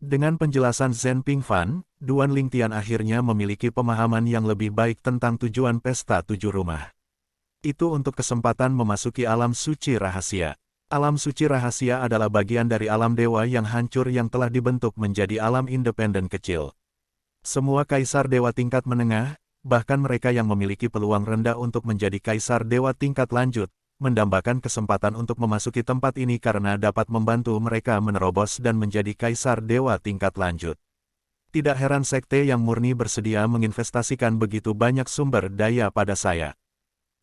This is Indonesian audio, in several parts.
Dengan penjelasan Zhen Pingfan, Duan Lingtian akhirnya memiliki pemahaman yang lebih baik tentang tujuan pesta tujuh rumah. Itu untuk kesempatan memasuki alam suci rahasia. Alam suci rahasia adalah bagian dari alam dewa yang hancur yang telah dibentuk menjadi alam independen kecil. Semua kaisar dewa tingkat menengah, bahkan mereka yang memiliki peluang rendah untuk menjadi kaisar dewa tingkat lanjut, mendambakan kesempatan untuk memasuki tempat ini karena dapat membantu mereka menerobos dan menjadi kaisar dewa tingkat lanjut. Tidak heran sekte yang murni bersedia menginvestasikan begitu banyak sumber daya pada saya.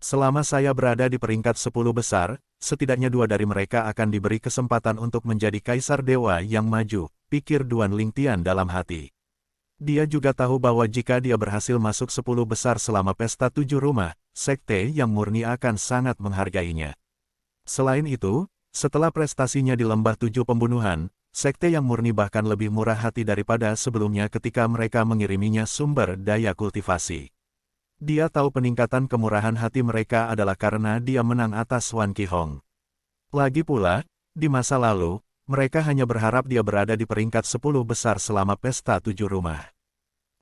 Selama saya berada di peringkat 10 besar, setidaknya 2 dari mereka akan diberi kesempatan untuk menjadi kaisar dewa yang maju, pikir Duan Lingtian dalam hati. Dia juga tahu bahwa jika dia berhasil masuk 10 besar selama pesta tujuh rumah, sekte yang murni akan sangat menghargainya. Selain itu, setelah prestasinya di lembah tujuh pembunuhan, sekte yang murni bahkan lebih murah hati daripada sebelumnya ketika mereka mengiriminya sumber daya kultivasi. Dia tahu peningkatan kemurahan hati mereka adalah karena dia menang atas Wan Qihong. Lagi pula, di masa lalu, mereka hanya berharap dia berada di peringkat 10 besar selama pesta tujuh rumah.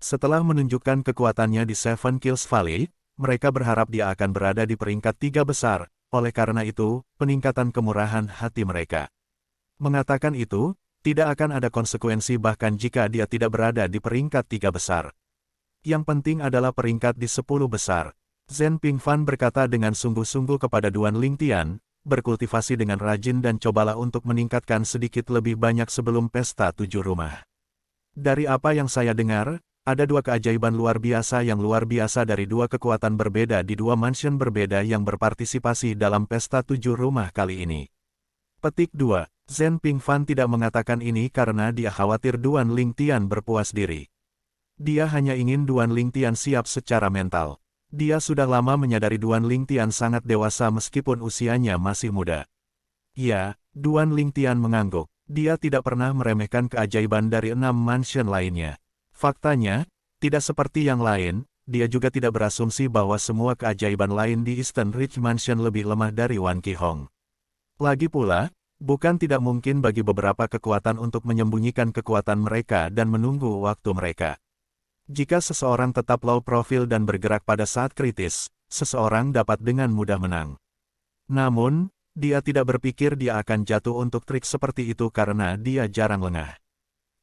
Setelah menunjukkan kekuatannya di Seven Kills Valley, mereka berharap dia akan berada di peringkat 3 besar, oleh karena itu, peningkatan kemurahan hati mereka. Mengatakan itu, tidak akan ada konsekuensi bahkan jika dia tidak berada di peringkat 3 besar. Yang penting adalah peringkat di 10 besar. Zhen Pingfan berkata dengan sungguh-sungguh kepada Duan Lingtian, berkultivasi dengan rajin dan cobalah untuk meningkatkan sedikit lebih banyak sebelum pesta tujuh rumah. Dari apa yang saya dengar, ada 2 keajaiban luar biasa dari 2 kekuatan berbeda di 2 mansion berbeda yang berpartisipasi dalam pesta tujuh rumah kali ini. Petik 2. Zhen Pingfan tidak mengatakan ini karena dia khawatir Duan Lingtian berpuas diri. Dia hanya ingin Duan Lingtian siap secara mental. Dia sudah lama menyadari Duan Lingtian sangat dewasa meskipun usianya masih muda. Ya, Duan Lingtian mengangguk. Dia tidak pernah meremehkan keajaiban dari 6 mansion lainnya. Faktanya, tidak seperti yang lain, dia juga tidak berasumsi bahwa semua keajaiban lain di Eastern Ridge Mansion lebih lemah dari Wan Qihong. Lagi pula, bukan tidak mungkin bagi beberapa kekuatan untuk menyembunyikan kekuatan mereka dan menunggu waktu mereka. Jika seseorang tetap low profile dan bergerak pada saat kritis, seseorang dapat dengan mudah menang. Namun, dia tidak berpikir dia akan jatuh untuk trik seperti itu karena dia jarang lengah.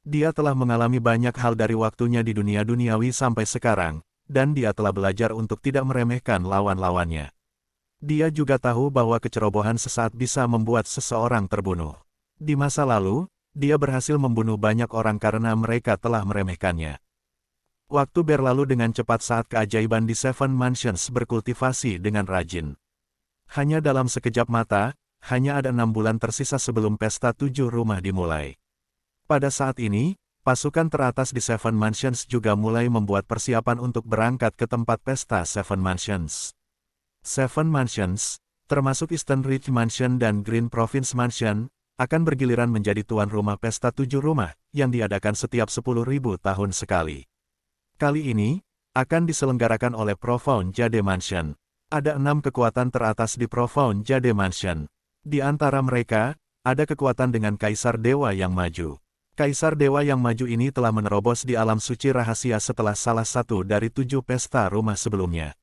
Dia telah mengalami banyak hal dari waktunya di dunia duniawi sampai sekarang, dan dia telah belajar untuk tidak meremehkan lawan-lawannya. Dia juga tahu bahwa kecerobohan sesaat bisa membuat seseorang terbunuh. Di masa lalu, dia berhasil membunuh banyak orang karena mereka telah meremehkannya. Waktu berlalu dengan cepat saat keajaiban di Seven Mansions berkultivasi dengan rajin. Hanya dalam sekejap mata, hanya ada 6 bulan tersisa sebelum pesta tujuh rumah dimulai. Pada saat ini, pasukan teratas di Seven Mansions juga mulai membuat persiapan untuk berangkat ke tempat pesta Seven Mansions. Seven Mansions, termasuk Eastern Ridge Mansion dan Green Province Mansion, akan bergiliran menjadi tuan rumah pesta tujuh rumah, yang diadakan setiap 10.000 tahun sekali. Kali ini, akan diselenggarakan oleh Profound Jade Mansion. Ada 6 kekuatan teratas di Profound Jade Mansion. Di antara mereka, ada kekuatan dengan Kaisar Dewa yang maju. Kaisar Dewa yang maju ini telah menerobos di alam suci rahasia setelah salah satu dari 7 pesta rumah sebelumnya.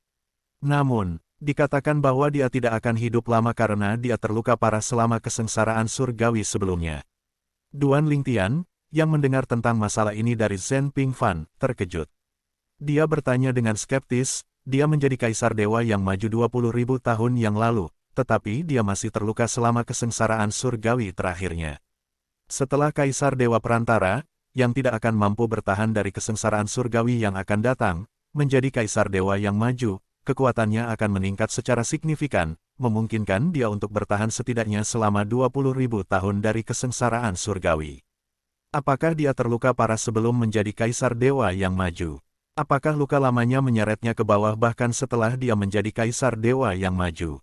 Namun, dikatakan bahwa dia tidak akan hidup lama karena dia terluka parah selama kesengsaraan surgawi sebelumnya. Duan Lingtian, yang mendengar tentang masalah ini dari Zhen Pingfan, terkejut. Dia bertanya dengan skeptis, dia menjadi Kaisar Dewa yang maju 20.000 tahun yang lalu, tetapi dia masih terluka selama kesengsaraan surgawi terakhirnya. Setelah Kaisar Dewa Perantara, yang tidak akan mampu bertahan dari kesengsaraan surgawi yang akan datang, menjadi Kaisar Dewa yang maju, kekuatannya akan meningkat secara signifikan, memungkinkan dia untuk bertahan setidaknya selama 20.000 tahun dari kesengsaraan surgawi. Apakah dia terluka parah sebelum menjadi Kaisar Dewa yang maju? Apakah luka lamanya menyeretnya ke bawah bahkan setelah dia menjadi Kaisar Dewa yang maju?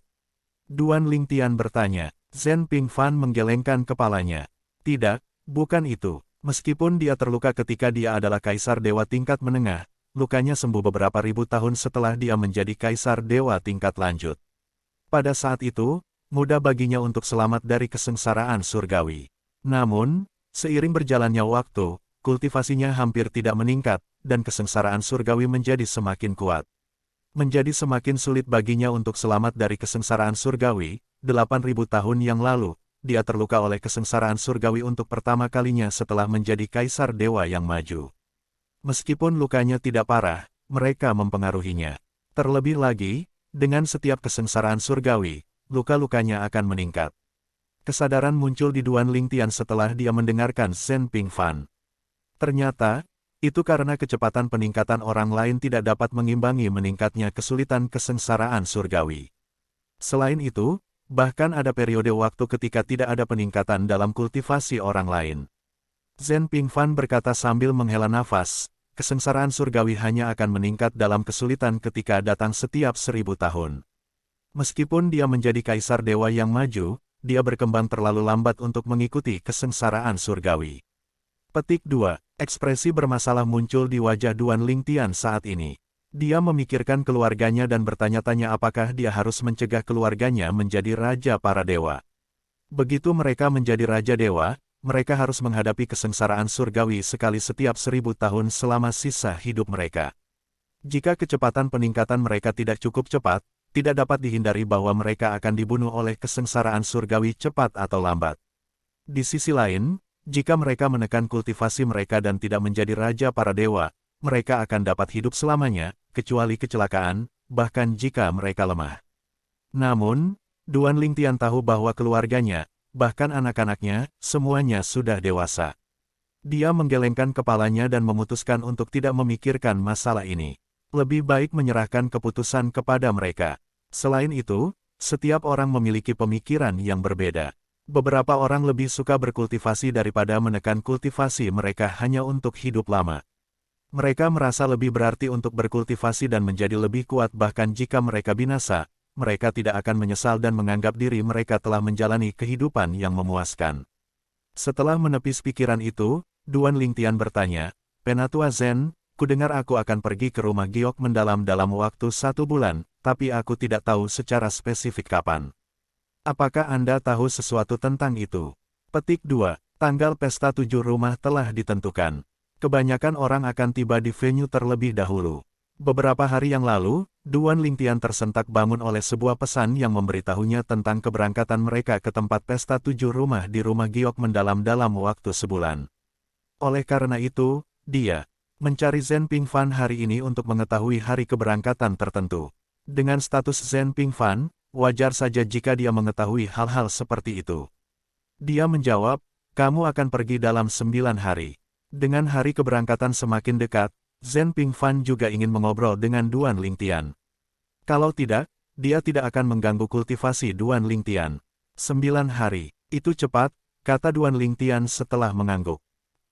Duan Lingtian bertanya. Zhen Pingfan menggelengkan kepalanya. Tidak, bukan itu. Meskipun dia terluka ketika dia adalah Kaisar Dewa tingkat menengah, lukanya sembuh beberapa ribu tahun setelah dia menjadi Kaisar Dewa tingkat lanjut. Pada saat itu, mudah baginya untuk selamat dari kesengsaraan surgawi. Namun, Seiring berjalannya waktu, kultivasinya hampir tidak meningkat, dan kesengsaraan surgawi menjadi semakin kuat. Menjadi semakin sulit baginya untuk selamat dari kesengsaraan surgawi. 8.000 tahun yang lalu, dia terluka oleh kesengsaraan surgawi untuk pertama kalinya setelah menjadi kaisar dewa yang maju. Meskipun lukanya tidak parah, mereka mempengaruhinya. Terlebih lagi, dengan setiap kesengsaraan surgawi, luka-lukanya akan meningkat. Kesadaran muncul di Duan Lingtian setelah dia mendengarkan Zhen Pingfan. Ternyata, itu karena kecepatan peningkatan orang lain tidak dapat mengimbangi meningkatnya kesulitan kesengsaraan surgawi. Selain itu, bahkan ada periode waktu ketika tidak ada peningkatan dalam kultivasi orang lain. Zhen Pingfan berkata sambil menghela nafas, kesengsaraan surgawi hanya akan meningkat dalam kesulitan ketika datang setiap 1000 tahun. Meskipun dia menjadi kaisar dewa yang maju, dia berkembang terlalu lambat untuk mengikuti kesengsaraan surgawi. Petik 2. Ekspresi bermasalah muncul di wajah Duan Lingtian saat ini. Dia memikirkan keluarganya dan bertanya-tanya apakah dia harus mencegah keluarganya menjadi raja para dewa. Begitu mereka menjadi raja dewa, mereka harus menghadapi kesengsaraan surgawi sekali setiap 1000 tahun selama sisa hidup mereka. Jika kecepatan peningkatan mereka tidak cukup cepat, tidak dapat dihindari bahwa mereka akan dibunuh oleh kesengsaraan surgawi cepat atau lambat. Di sisi lain, jika mereka menekan kultivasi mereka dan tidak menjadi raja para dewa, mereka akan dapat hidup selamanya, kecuali kecelakaan, bahkan jika mereka lemah. Namun, Duan Lingtian tahu bahwa keluarganya, bahkan anak-anaknya, semuanya sudah dewasa. Dia menggelengkan kepalanya dan memutuskan untuk tidak memikirkan masalah ini. Lebih baik menyerahkan keputusan kepada mereka. Selain itu, setiap orang memiliki pemikiran yang berbeda. Beberapa orang lebih suka berkultivasi daripada menekan kultivasi mereka hanya untuk hidup lama. Mereka merasa lebih berarti untuk berkultivasi dan menjadi lebih kuat bahkan jika mereka binasa, mereka tidak akan menyesal dan menganggap diri mereka telah menjalani kehidupan yang memuaskan. Setelah menepis pikiran itu, Duan Lingtian bertanya, Penatua Zhen, kudengar aku akan pergi ke rumah giok mendalam dalam waktu 1 bulan, tapi aku tidak tahu secara spesifik kapan. Apakah Anda tahu sesuatu tentang itu? Petik 2. Tanggal pesta 7 rumah telah ditentukan. Kebanyakan orang akan tiba di venue terlebih dahulu. Beberapa hari yang lalu, Duan Lingtian tersentak bangun oleh sebuah pesan yang memberitahunya tentang keberangkatan mereka ke tempat pesta 7 rumah di rumah giok mendalam dalam waktu sebulan. Oleh karena itu, dia mencari Zhen Pingfan hari ini untuk mengetahui hari keberangkatan tertentu. Dengan status Zhen Pingfan, wajar saja jika dia mengetahui hal-hal seperti itu. Dia menjawab, kamu akan pergi dalam 9 hari. Dengan hari keberangkatan semakin dekat, Zhen Pingfan juga ingin mengobrol dengan Duan Lingtian. Kalau tidak, dia tidak akan mengganggu kultivasi Duan Lingtian. 9 hari, itu cepat, kata Duan Lingtian setelah mengangguk.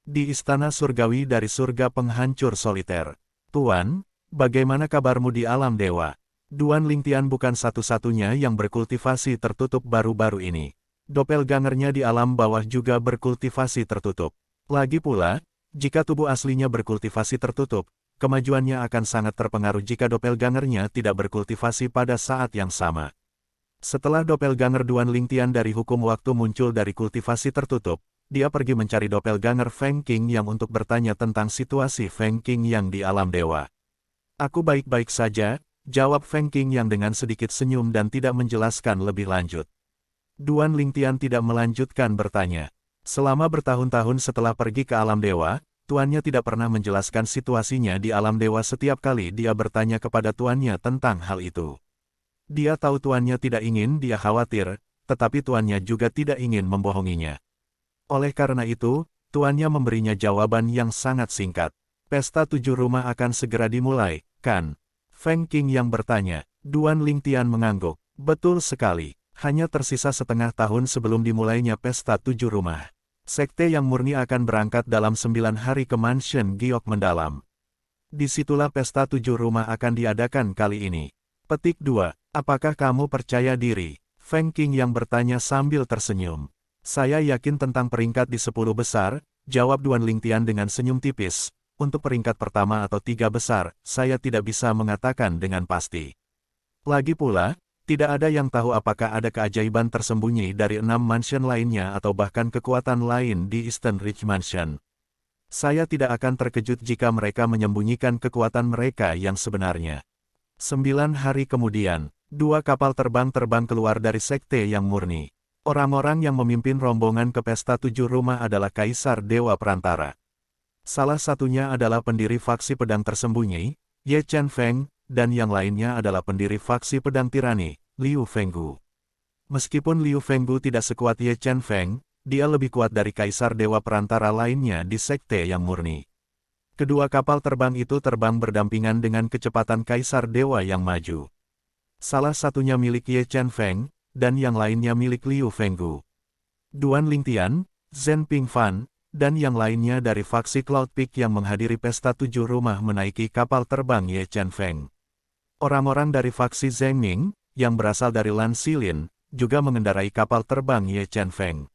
Di istana surgawi dari surga penghancur soliter. Tuan, bagaimana kabarmu di alam dewa? Duan Lingtian bukan satu-satunya yang berkultivasi tertutup baru-baru ini. Doppelgangernya di alam bawah juga berkultivasi tertutup. Lagi pula, jika tubuh aslinya berkultivasi tertutup, kemajuannya akan sangat terpengaruh jika doppelgangernya tidak berkultivasi pada saat yang sama. Setelah doppelganger Duan Lingtian dari hukum waktu muncul dari kultivasi tertutup, dia pergi mencari doppelganger Feng Qing yang untuk bertanya tentang situasi Feng Qing yang di alam dewa. Aku baik-baik saja, jawab Feng Qing yang dengan sedikit senyum dan tidak menjelaskan lebih lanjut. Duan Lingtian tidak melanjutkan bertanya. Selama bertahun-tahun setelah pergi ke alam dewa, tuannya tidak pernah menjelaskan situasinya di alam dewa setiap kali dia bertanya kepada tuannya tentang hal itu. Dia tahu tuannya tidak ingin dia khawatir, tetapi tuannya juga tidak ingin membohonginya. Oleh karena itu, tuannya memberinya jawaban yang sangat singkat. Pesta 7 rumah akan segera dimulai, kan? Feng Qing yang bertanya. Duan Lingtian mengangguk. Betul sekali. Hanya tersisa setengah tahun sebelum dimulainya pesta 7 rumah. Sekte yang murni akan berangkat dalam 9 hari ke mansion giok mendalam. Disitulah pesta 7 rumah akan diadakan kali ini. Petik 2. Apakah kamu percaya diri? Feng Qing yang bertanya sambil tersenyum. Saya yakin tentang peringkat di 10 besar, jawab Duan Lingtian dengan senyum tipis. Untuk peringkat pertama atau 3 besar, saya tidak bisa mengatakan dengan pasti. Lagi pula, Tidak ada yang tahu apakah ada keajaiban tersembunyi dari 6 mansion lainnya atau bahkan kekuatan lain di Eastern Ridge Mansion. Saya tidak akan terkejut jika mereka menyembunyikan kekuatan mereka yang sebenarnya. 9 hari kemudian, 2 kapal terbang keluar dari sekte yang murni. Orang-orang yang memimpin rombongan ke pesta 7 rumah adalah Kaisar Dewa Perantara. Salah satunya adalah pendiri faksi pedang tersembunyi, Ye Chen Feng, dan yang lainnya adalah pendiri faksi pedang tirani, Liu Fenggu. Meskipun Liu Fenggu tidak sekuat Ye Chen Feng, dia lebih kuat dari Kaisar Dewa Perantara lainnya di sekte yang murni. Kedua kapal terbang itu terbang berdampingan dengan kecepatan Kaisar Dewa yang maju. Salah satunya milik Ye Chen Feng, dan yang lainnya milik Liu Fenggu. Duan Lingtian, Zhen Pingfan, dan yang lainnya dari faksi Cloud Peak yang menghadiri pesta 7 rumah menaiki kapal terbang Ye Chen Feng. Orang-orang dari faksi Zheng Ming, yang berasal dari Lan Xilin, juga mengendarai kapal terbang Ye Chen Feng.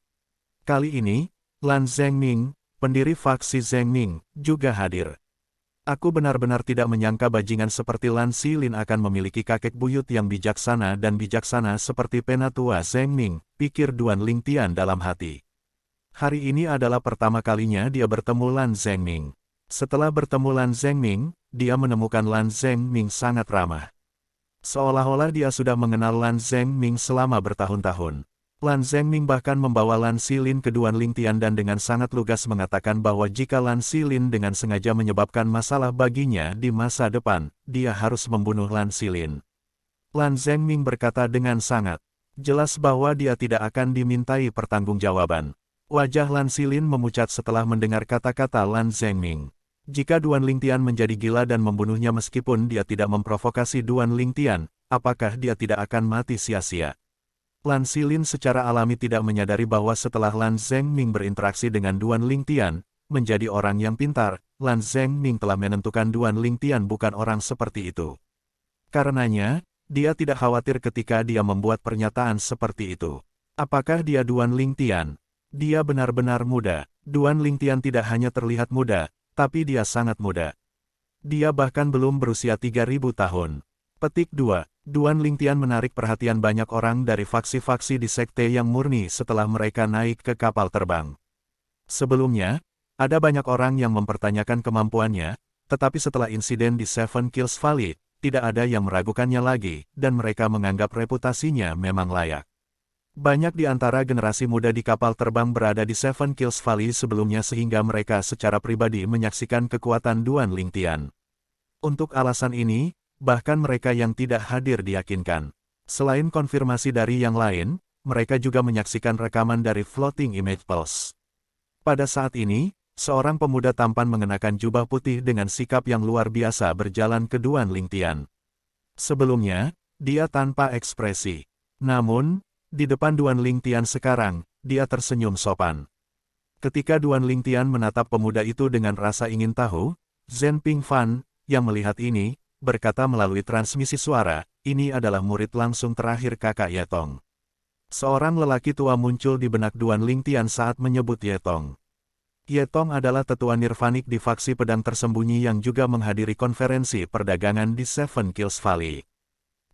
Kali ini, Lan Zhengming, pendiri faksi Zhengming, juga hadir. Aku benar-benar tidak menyangka bajingan seperti Lan Xilin akan memiliki kakek buyut yang bijaksana dan bijaksana seperti penatua Zhengming, pikir Duan Lingtian dalam hati. Hari ini adalah pertama kalinya dia bertemu Lan Zhengming. Setelah bertemu Lan Zhengming, dia menemukan Lan Zhengming sangat ramah. Seolah-olah dia sudah mengenal Lan Zhengming selama bertahun-tahun. Lan Zhengming bahkan membawa Lan Xilin ke Duan Lingtian dan dengan sangat lugas mengatakan bahwa jika Lan Xilin dengan sengaja menyebabkan masalah baginya di masa depan, dia harus membunuh Lan Xilin. Lan Zhengming berkata dengan sangat jelas bahwa dia tidak akan dimintai pertanggungjawaban. Wajah Lan Xilin memucat setelah mendengar kata-kata Lan Zhengming. Jika Duan Lingtian menjadi gila dan membunuhnya meskipun dia tidak memprovokasi Duan Lingtian, apakah dia tidak akan mati sia-sia? Lan Xilin secara alami tidak menyadari bahwa setelah Lan Zhengming berinteraksi dengan Duan Lingtian, menjadi orang yang pintar, Lan Zhengming telah menentukan Duan Lingtian bukan orang seperti itu. Karenanya, dia tidak khawatir ketika dia membuat pernyataan seperti itu. Apakah dia Duan Lingtian? Dia benar-benar muda. Duan Lingtian tidak hanya terlihat muda, tapi dia sangat muda. Dia bahkan belum berusia 3000 tahun. Petik 2. Duan Lingtian menarik perhatian banyak orang dari faksi-faksi di sekte yang murni setelah mereka naik ke kapal terbang. Sebelumnya, ada banyak orang yang mempertanyakan kemampuannya, tetapi setelah insiden di Seven Kills Valley, tidak ada yang meragukannya lagi, dan mereka menganggap reputasinya memang layak. Banyak di antara generasi muda di kapal terbang berada di Seven Kills Valley sebelumnya sehingga mereka secara pribadi menyaksikan kekuatan Duan Lingtian. Untuk alasan ini, bahkan mereka yang tidak hadir diyakinkan. Selain konfirmasi dari yang lain, mereka juga menyaksikan rekaman dari Floating Image Pulse. Pada saat ini, seorang pemuda tampan mengenakan jubah putih dengan sikap yang luar biasa berjalan ke Duan Lingtian. Sebelumnya, dia tanpa ekspresi. Namun, di depan Duan Lingtian sekarang, dia tersenyum sopan. Ketika Duan Lingtian menatap pemuda itu dengan rasa ingin tahu, Zhen Pingfan, yang melihat ini, berkata melalui transmisi suara, ini adalah murid langsung terakhir kakak Yetong. Seorang lelaki tua muncul di benak Duan Lingtian saat menyebut Yetong. Yetong adalah tetua nirvanik di faksi pedang tersembunyi yang juga menghadiri konferensi perdagangan di Seven Kills Valley.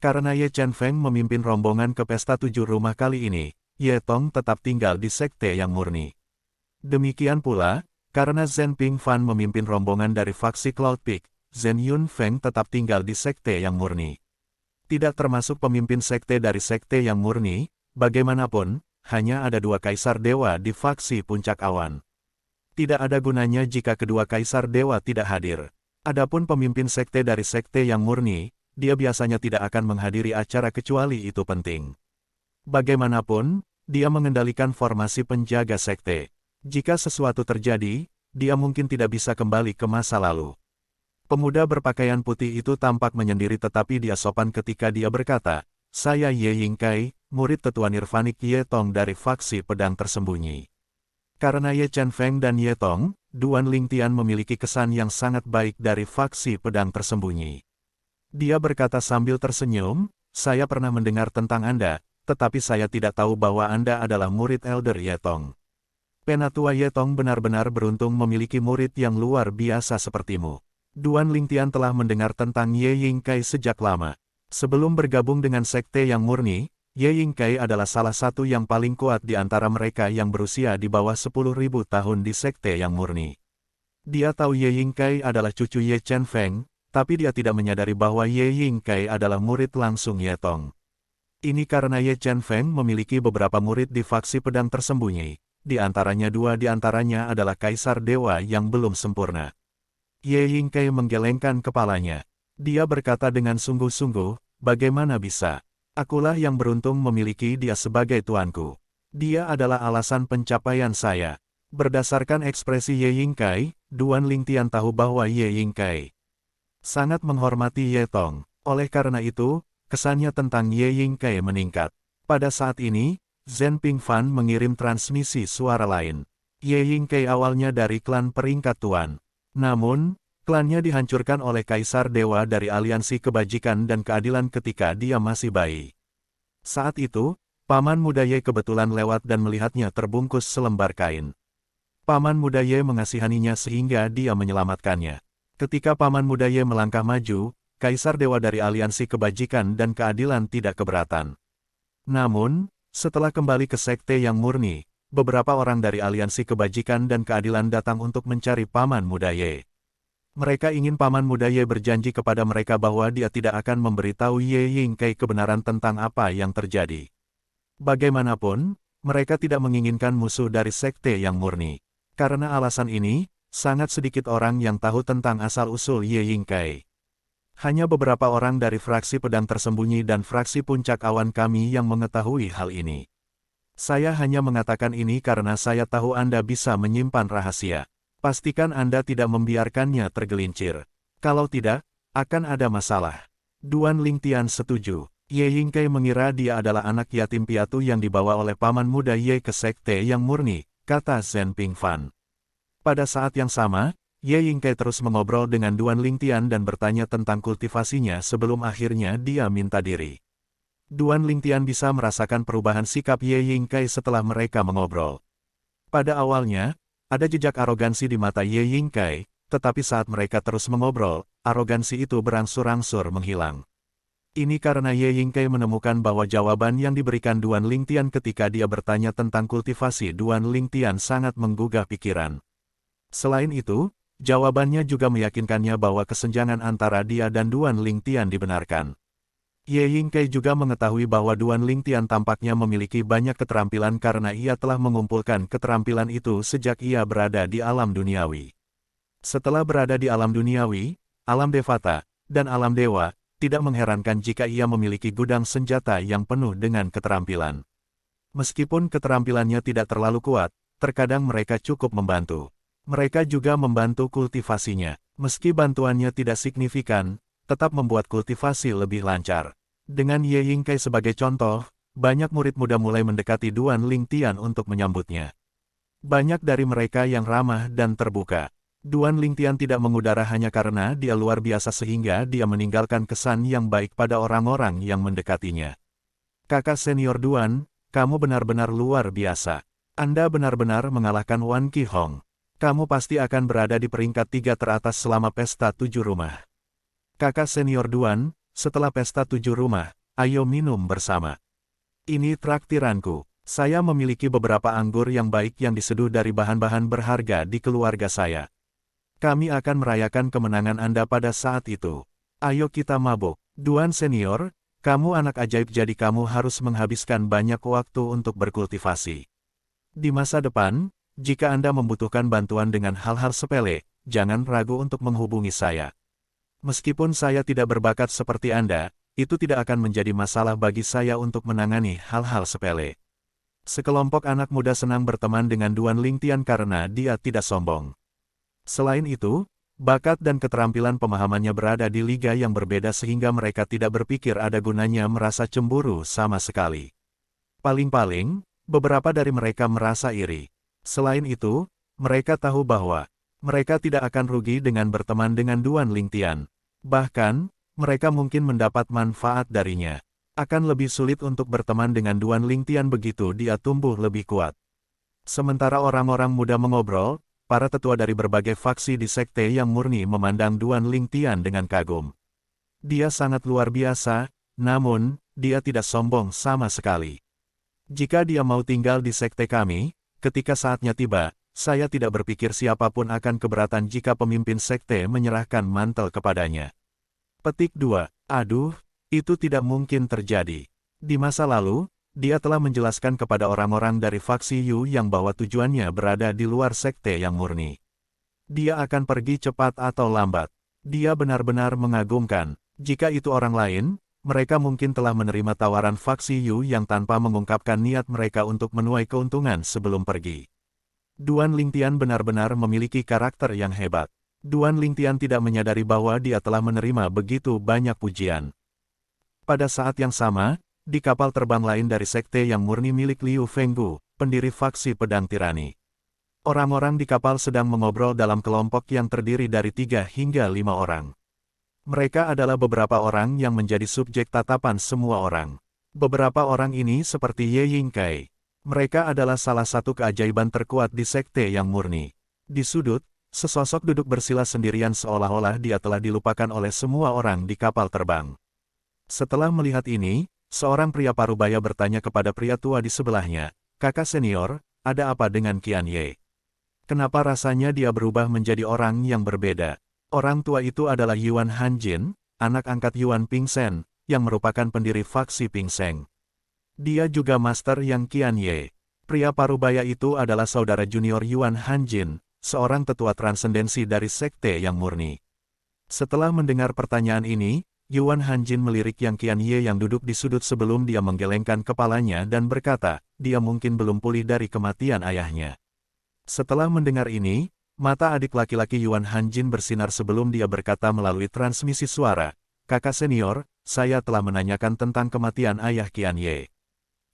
Karena Ye Chen Feng memimpin rombongan ke pesta 7 rumah kali ini, Yetong tetap tinggal di sekte yang murni. Demikian pula, karena Zhen Pingfan memimpin rombongan dari faksi Cloud Peak, Zhen Yunfeng tetap tinggal di sekte yang murni. Tidak termasuk pemimpin sekte dari sekte yang murni, bagaimanapun, hanya ada 2 kaisar dewa di faksi puncak awan. Tidak ada gunanya jika kedua kaisar dewa tidak hadir. Adapun pemimpin sekte dari sekte yang murni, dia biasanya tidak akan menghadiri acara kecuali itu penting. Bagaimanapun, dia mengendalikan formasi penjaga sekte. Jika sesuatu terjadi, dia mungkin tidak bisa kembali ke masa lalu. Pemuda berpakaian putih itu tampak menyendiri tetapi dia sopan ketika dia berkata, saya Ye Yingkai, murid tetua nirvanik Yetong dari faksi pedang tersembunyi. Karena Ye Chen Feng dan Yetong, Duan Lingtian memiliki kesan yang sangat baik dari faksi pedang tersembunyi. Dia berkata sambil tersenyum, saya pernah mendengar tentang Anda, tetapi saya tidak tahu bahwa Anda adalah murid Elder Yetong. Penatua Yetong benar-benar beruntung memiliki murid yang luar biasa sepertimu. Duan Lingtian telah mendengar tentang Ye Yingkai sejak lama. Sebelum bergabung dengan sekte yang murni, Ye Yingkai adalah salah satu yang paling kuat di antara mereka yang berusia di bawah 10.000 tahun di sekte yang murni. Dia tahu Ye Yingkai adalah cucu Ye Chen Feng, tapi dia tidak menyadari bahwa Ye Yingkai adalah murid langsung Ye Tong. Ini karena Ye Chen Feng memiliki beberapa murid di faksi pedang tersembunyi, di antaranya dua di antaranya adalah Kaisar Dewa yang belum sempurna. Ye Yingkai menggelengkan kepalanya. Dia berkata dengan sungguh-sungguh, bagaimana bisa? Akulah yang beruntung memiliki dia sebagai tuanku. Dia adalah alasan pencapaian saya. Berdasarkan ekspresi Ye Yingkai, Duan Lingtian tahu bahwa Ye Yingkai sangat menghormati Ye Tong. Oleh karena itu, kesannya tentang Ye Yingkai meningkat. Pada saat ini, Zhen Pingfan mengirim transmisi suara lain. Ye Yingkai awalnya dari klan peringkat tuan. Namun, klannya dihancurkan oleh Kaisar Dewa dari Aliansi Kebajikan dan Keadilan ketika dia masih bayi. Saat itu, Paman Muda Ye kebetulan lewat dan melihatnya terbungkus selembar kain. Paman Muda Ye mengasihaninya sehingga dia menyelamatkannya. Ketika Paman Muda Ye melangkah maju, Kaisar Dewa dari Aliansi Kebajikan dan Keadilan tidak keberatan. Namun, setelah kembali ke sekte yang murni, beberapa orang dari Aliansi Kebajikan dan Keadilan datang untuk mencari Paman Muda Ye. Mereka ingin Paman Muda Ye berjanji kepada mereka bahwa dia tidak akan memberitahu Ye Yingkai kebenaran tentang apa yang terjadi. Bagaimanapun, mereka tidak menginginkan musuh dari sekte yang murni. Karena alasan ini, sangat sedikit orang yang tahu tentang asal-usul Ye Yingkai. Hanya beberapa orang dari fraksi pedang tersembunyi dan fraksi puncak awan kami yang mengetahui hal ini. Saya hanya mengatakan ini karena saya tahu Anda bisa menyimpan rahasia. Pastikan Anda tidak membiarkannya tergelincir. Kalau tidak, akan ada masalah. Duan Lingtian setuju. Ye Yingkai mengira dia adalah anak yatim piatu yang dibawa oleh Paman Muda Ye ke sekte yang murni, kata Zhen Pingfan. Pada saat yang sama, Ye Yingkai terus mengobrol dengan Duan Lingtian dan bertanya tentang kultivasinya sebelum akhirnya dia minta diri. Duan Lingtian bisa merasakan perubahan sikap Ye Yingkai setelah mereka mengobrol. Pada awalnya, ada jejak arogansi di mata Ye Yingkai, tetapi saat mereka terus mengobrol, arogansi itu berangsur-angsur menghilang. Ini karena Ye Yingkai menemukan bahwa jawaban yang diberikan Duan Lingtian ketika dia bertanya tentang kultivasi Duan Lingtian sangat menggugah pikiran. Selain itu, jawabannya juga meyakinkannya bahwa kesenjangan antara dia dan Duan Lingtian dibenarkan. Ye Yingkai juga mengetahui bahwa Duan Lingtian tampaknya memiliki banyak keterampilan karena ia telah mengumpulkan keterampilan itu sejak ia berada di alam duniawi. Setelah berada di alam duniawi, alam Devata, dan alam dewa, tidak mengherankan jika ia memiliki gudang senjata yang penuh dengan keterampilan. Meskipun keterampilannya tidak terlalu kuat, terkadang mereka cukup membantu. Mereka juga membantu kultivasinya. Meski bantuannya tidak signifikan, tetap membuat kultivasi lebih lancar. Dengan Ye Yingkai sebagai contoh, banyak murid muda mulai mendekati Duan Lingtian untuk menyambutnya. Banyak dari mereka yang ramah dan terbuka. Duan Lingtian tidak mengudara hanya karena dia luar biasa sehingga dia meninggalkan kesan yang baik pada orang-orang yang mendekatinya. Kakak senior Duan, kamu benar-benar luar biasa. Anda benar-benar mengalahkan Wan Qihong. Kamu pasti akan berada di peringkat 3 teratas selama pesta 7 rumah. Kakak senior Duan, setelah pesta 7 rumah, ayo minum bersama. Ini traktiranku. Saya memiliki beberapa anggur yang baik yang diseduh dari bahan-bahan berharga di keluarga saya. Kami akan merayakan kemenangan Anda pada saat itu. Ayo kita mabuk. Duan senior, kamu anak ajaib jadi kamu harus menghabiskan banyak waktu untuk berkultivasi. Di masa depan, jika Anda membutuhkan bantuan dengan hal-hal sepele, jangan ragu untuk menghubungi saya. Meskipun saya tidak berbakat seperti Anda, itu tidak akan menjadi masalah bagi saya untuk menangani hal-hal sepele. Sekelompok anak muda senang berteman dengan Duan Lingtian karena dia tidak sombong. Selain itu, bakat dan keterampilan pemahamannya berada di liga yang berbeda sehingga mereka tidak berpikir ada gunanya merasa cemburu sama sekali. Paling-paling, beberapa dari mereka merasa iri. Selain itu, mereka tahu bahwa mereka tidak akan rugi dengan berteman dengan Duan Lingtian. Bahkan, mereka mungkin mendapat manfaat darinya. Akan lebih sulit untuk berteman dengan Duan Lingtian begitu dia tumbuh lebih kuat. Sementara orang-orang muda mengobrol, para tetua dari berbagai faksi di sekte yang murni memandang Duan Lingtian dengan kagum. Dia sangat luar biasa, namun, dia tidak sombong sama sekali. Jika dia mau tinggal di sekte kami, ketika saatnya tiba, saya tidak berpikir siapapun akan keberatan jika pemimpin sekte menyerahkan mantel kepadanya. Petik 2. Aduh, itu tidak mungkin terjadi. Di masa lalu, dia telah menjelaskan kepada orang-orang dari faksi Yu yang bahwa tujuannya berada di luar sekte yang murni. Dia akan pergi cepat atau lambat. Dia benar-benar mengagumkan. Jika itu orang lain, mereka mungkin telah menerima tawaran faksi Yu yang tanpa mengungkapkan niat mereka untuk menuai keuntungan sebelum pergi. Duan Lingtian benar-benar memiliki karakter yang hebat. Duan Lingtian tidak menyadari bahwa dia telah menerima begitu banyak pujian. Pada saat yang sama, di kapal terbang lain dari sekte yang murni milik Liu Fenggu, pendiri faksi pedang tirani. Orang-orang di kapal sedang mengobrol dalam kelompok yang terdiri dari 3 hingga 5 orang. Mereka adalah beberapa orang yang menjadi subjek tatapan semua orang. Beberapa orang ini seperti Ye Yingkai. Mereka adalah salah satu keajaiban terkuat di sekte yang murni. Di sudut, sesosok duduk bersila sendirian seolah-olah dia telah dilupakan oleh semua orang di kapal terbang. Setelah melihat ini, seorang pria parubaya bertanya kepada pria tua di sebelahnya, "Kakak senior, ada apa dengan Qian Ye? Kenapa rasanya dia berubah menjadi orang yang berbeda?" Orang tua itu adalah Yuan Hanjin, anak angkat Yuan Pingsen, yang merupakan pendiri faksi Pingseng. Dia juga master yang Qian Ye. Pria parubaya itu adalah saudara junior Yuan Hanjin, seorang tetua transendensi dari sekte yang murni. Setelah mendengar pertanyaan ini, Yuan Hanjin melirik Yang Qian Ye yang duduk di sudut sebelum dia menggelengkan kepalanya dan berkata, dia mungkin belum pulih dari kematian ayahnya. Setelah mendengar ini, mata adik laki-laki Yuan Hanjin bersinar sebelum dia berkata melalui transmisi suara, "Kakak senior, saya telah menanyakan tentang kematian ayah Qian Ye.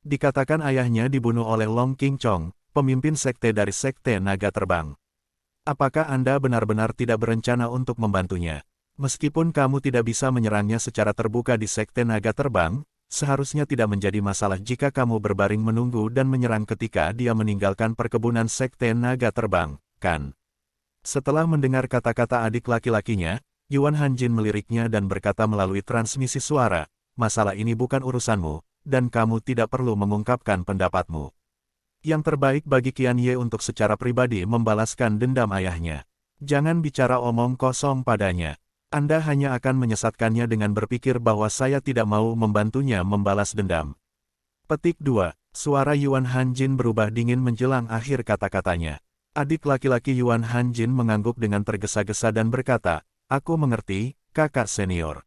Dikatakan ayahnya dibunuh oleh Long Qingchong, pemimpin sekte dari sekte naga terbang. Apakah Anda benar-benar tidak berencana untuk membantunya? Meskipun kamu tidak bisa menyerangnya secara terbuka di sekte naga terbang, seharusnya tidak menjadi masalah jika kamu berbaring menunggu dan menyerang ketika dia meninggalkan perkebunan sekte naga terbang, kan?" Setelah mendengar kata-kata adik laki-lakinya, Yuan Hanjin meliriknya dan berkata melalui transmisi suara, "Masalah ini bukan urusanmu, dan kamu tidak perlu mengungkapkan pendapatmu. Yang terbaik bagi Qian Ye untuk secara pribadi membalaskan dendam ayahnya. Jangan bicara omong kosong padanya. Anda hanya akan menyesatkannya dengan berpikir bahwa saya tidak mau membantunya membalas dendam." Petik 2. Suara Yuan Hanjin berubah dingin menjelang akhir kata-katanya. Adik laki-laki Yuan Hanjin mengangguk dengan tergesa-gesa dan berkata, "Aku mengerti, kakak senior.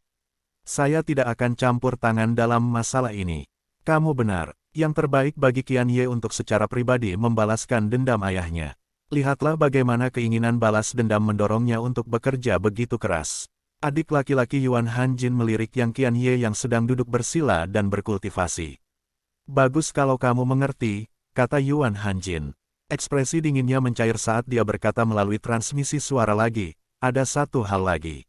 Saya tidak akan campur tangan dalam masalah ini. Kamu benar. Yang terbaik bagi Qian Ye untuk secara pribadi membalaskan dendam ayahnya. Lihatlah bagaimana keinginan balas dendam mendorongnya untuk bekerja begitu keras." Adik laki-laki Yuan Hanjin melirik Yang Qian Ye yang sedang duduk bersila dan berkultivasi. "Bagus kalau kamu mengerti," kata Yuan Hanjin. Ekspresi dinginnya mencair saat dia berkata melalui transmisi suara lagi, "Ada satu hal lagi.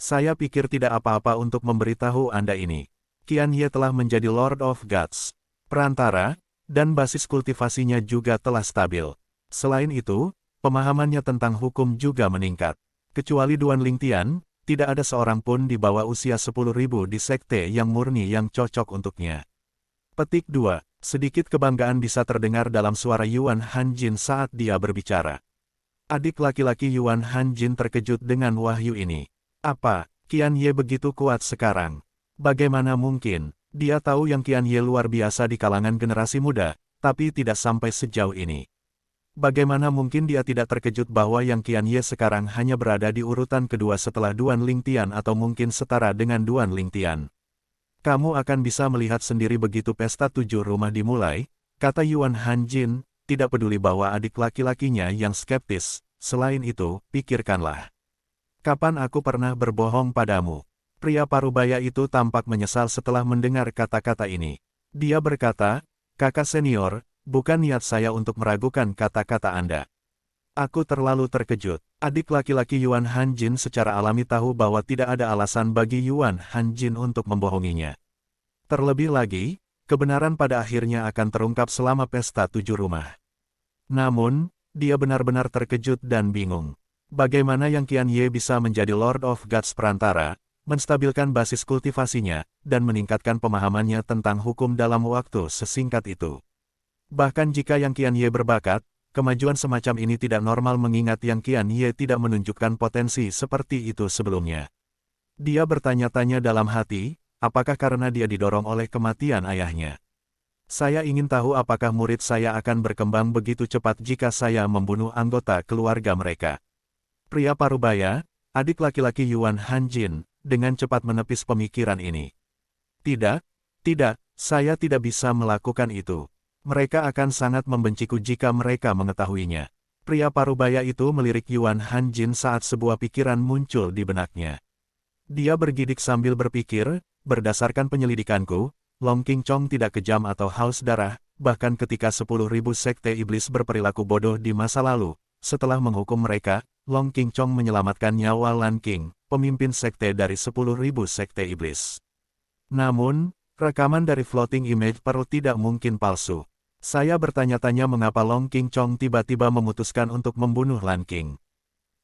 Saya pikir tidak apa-apa untuk memberitahu Anda ini. Qian Ye telah menjadi Lord of Gods. Perantara, dan basis kultivasinya juga telah stabil. Selain itu, pemahamannya tentang hukum juga meningkat. Kecuali Duan Lingtian, tidak ada seorang pun di bawah usia 10.000 di sekte yang murni yang cocok untuknya." Petik 2. Sedikit kebanggaan bisa terdengar dalam suara Yuan Hanjin saat dia berbicara. Adik laki-laki Yuan Hanjin terkejut dengan wahyu ini. Apa, Qian Ye begitu kuat sekarang? Bagaimana mungkin? Dia tahu Yang Qian Ye luar biasa di kalangan generasi muda, tapi tidak sampai sejauh ini. Bagaimana mungkin dia tidak terkejut bahwa Yang Qian Ye sekarang hanya berada di urutan kedua setelah Duan Lingtian atau mungkin setara dengan Duan Lingtian? "Kamu akan bisa melihat sendiri begitu pesta 7 rumah dimulai," kata Yuan Hanjin, tidak peduli bahwa adik laki-lakinya yang skeptis. "Selain itu, pikirkanlah. Kapan aku pernah berbohong padamu?" Pria parubaya itu tampak menyesal setelah mendengar kata-kata ini. Dia berkata, "Kakak senior, bukan niat saya untuk meragukan kata-kata Anda. Aku terlalu terkejut." Adik laki-laki Yuan Hanjin secara alami tahu bahwa tidak ada alasan bagi Yuan Hanjin untuk membohonginya. Terlebih lagi, kebenaran pada akhirnya akan terungkap selama pesta 7 rumah. Namun, dia benar-benar terkejut dan bingung. Bagaimana Yang Qian Ye bisa menjadi Lord of Gods perantara, menstabilkan basis kultivasinya, dan meningkatkan pemahamannya tentang hukum dalam waktu sesingkat itu. Bahkan jika Yang Qianye berbakat, kemajuan semacam ini tidak normal mengingat Yang Qianye tidak menunjukkan potensi seperti itu sebelumnya. Dia bertanya-tanya dalam hati, apakah karena dia didorong oleh kematian ayahnya? Saya ingin tahu apakah murid saya akan berkembang begitu cepat jika saya membunuh anggota keluarga mereka. Pria parubaya, adik laki-laki Yuan Hanjin, dengan cepat menepis pemikiran ini. Tidak, saya tidak bisa melakukan itu. Mereka akan sangat membenciku jika mereka mengetahuinya. Pria parubaya itu melirik Yuan Hanjin saat sebuah pikiran muncul di benaknya. Dia bergidik sambil berpikir, berdasarkan penyelidikanku, Long Qingchong tidak kejam atau haus darah, bahkan ketika 10.000 sekte iblis berperilaku bodoh di masa lalu. Setelah menghukum mereka, Long Qingchong menyelamatkan nyawa Lan Qing, pemimpin sekte dari 10.000 sekte iblis. Namun, rekaman dari Floating Image Pearl tidak mungkin palsu. Saya bertanya-tanya mengapa Long Qingchong tiba-tiba memutuskan untuk membunuh Lan Qing.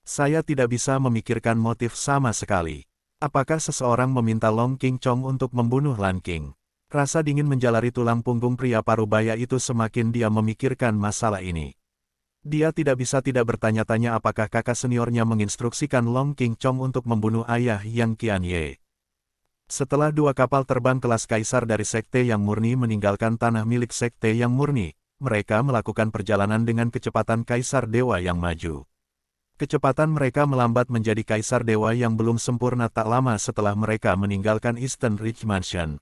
Saya tidak bisa memikirkan motif sama sekali. Apakah seseorang meminta Long Qingchong untuk membunuh Lan Qing? Rasa dingin menjalari tulang punggung pria parubaya itu semakin dia memikirkan masalah ini. Dia tidak bisa tidak bertanya-tanya apakah kakak seniornya menginstruksikan Long Qingchong untuk membunuh ayah Yang Qianye. Setelah 2 kapal terbang kelas kaisar dari sekte yang murni meninggalkan tanah milik sekte yang murni, mereka melakukan perjalanan dengan kecepatan kaisar dewa yang maju. Kecepatan mereka melambat menjadi kaisar dewa yang belum sempurna tak lama setelah mereka meninggalkan Eastern Ridge Mansion.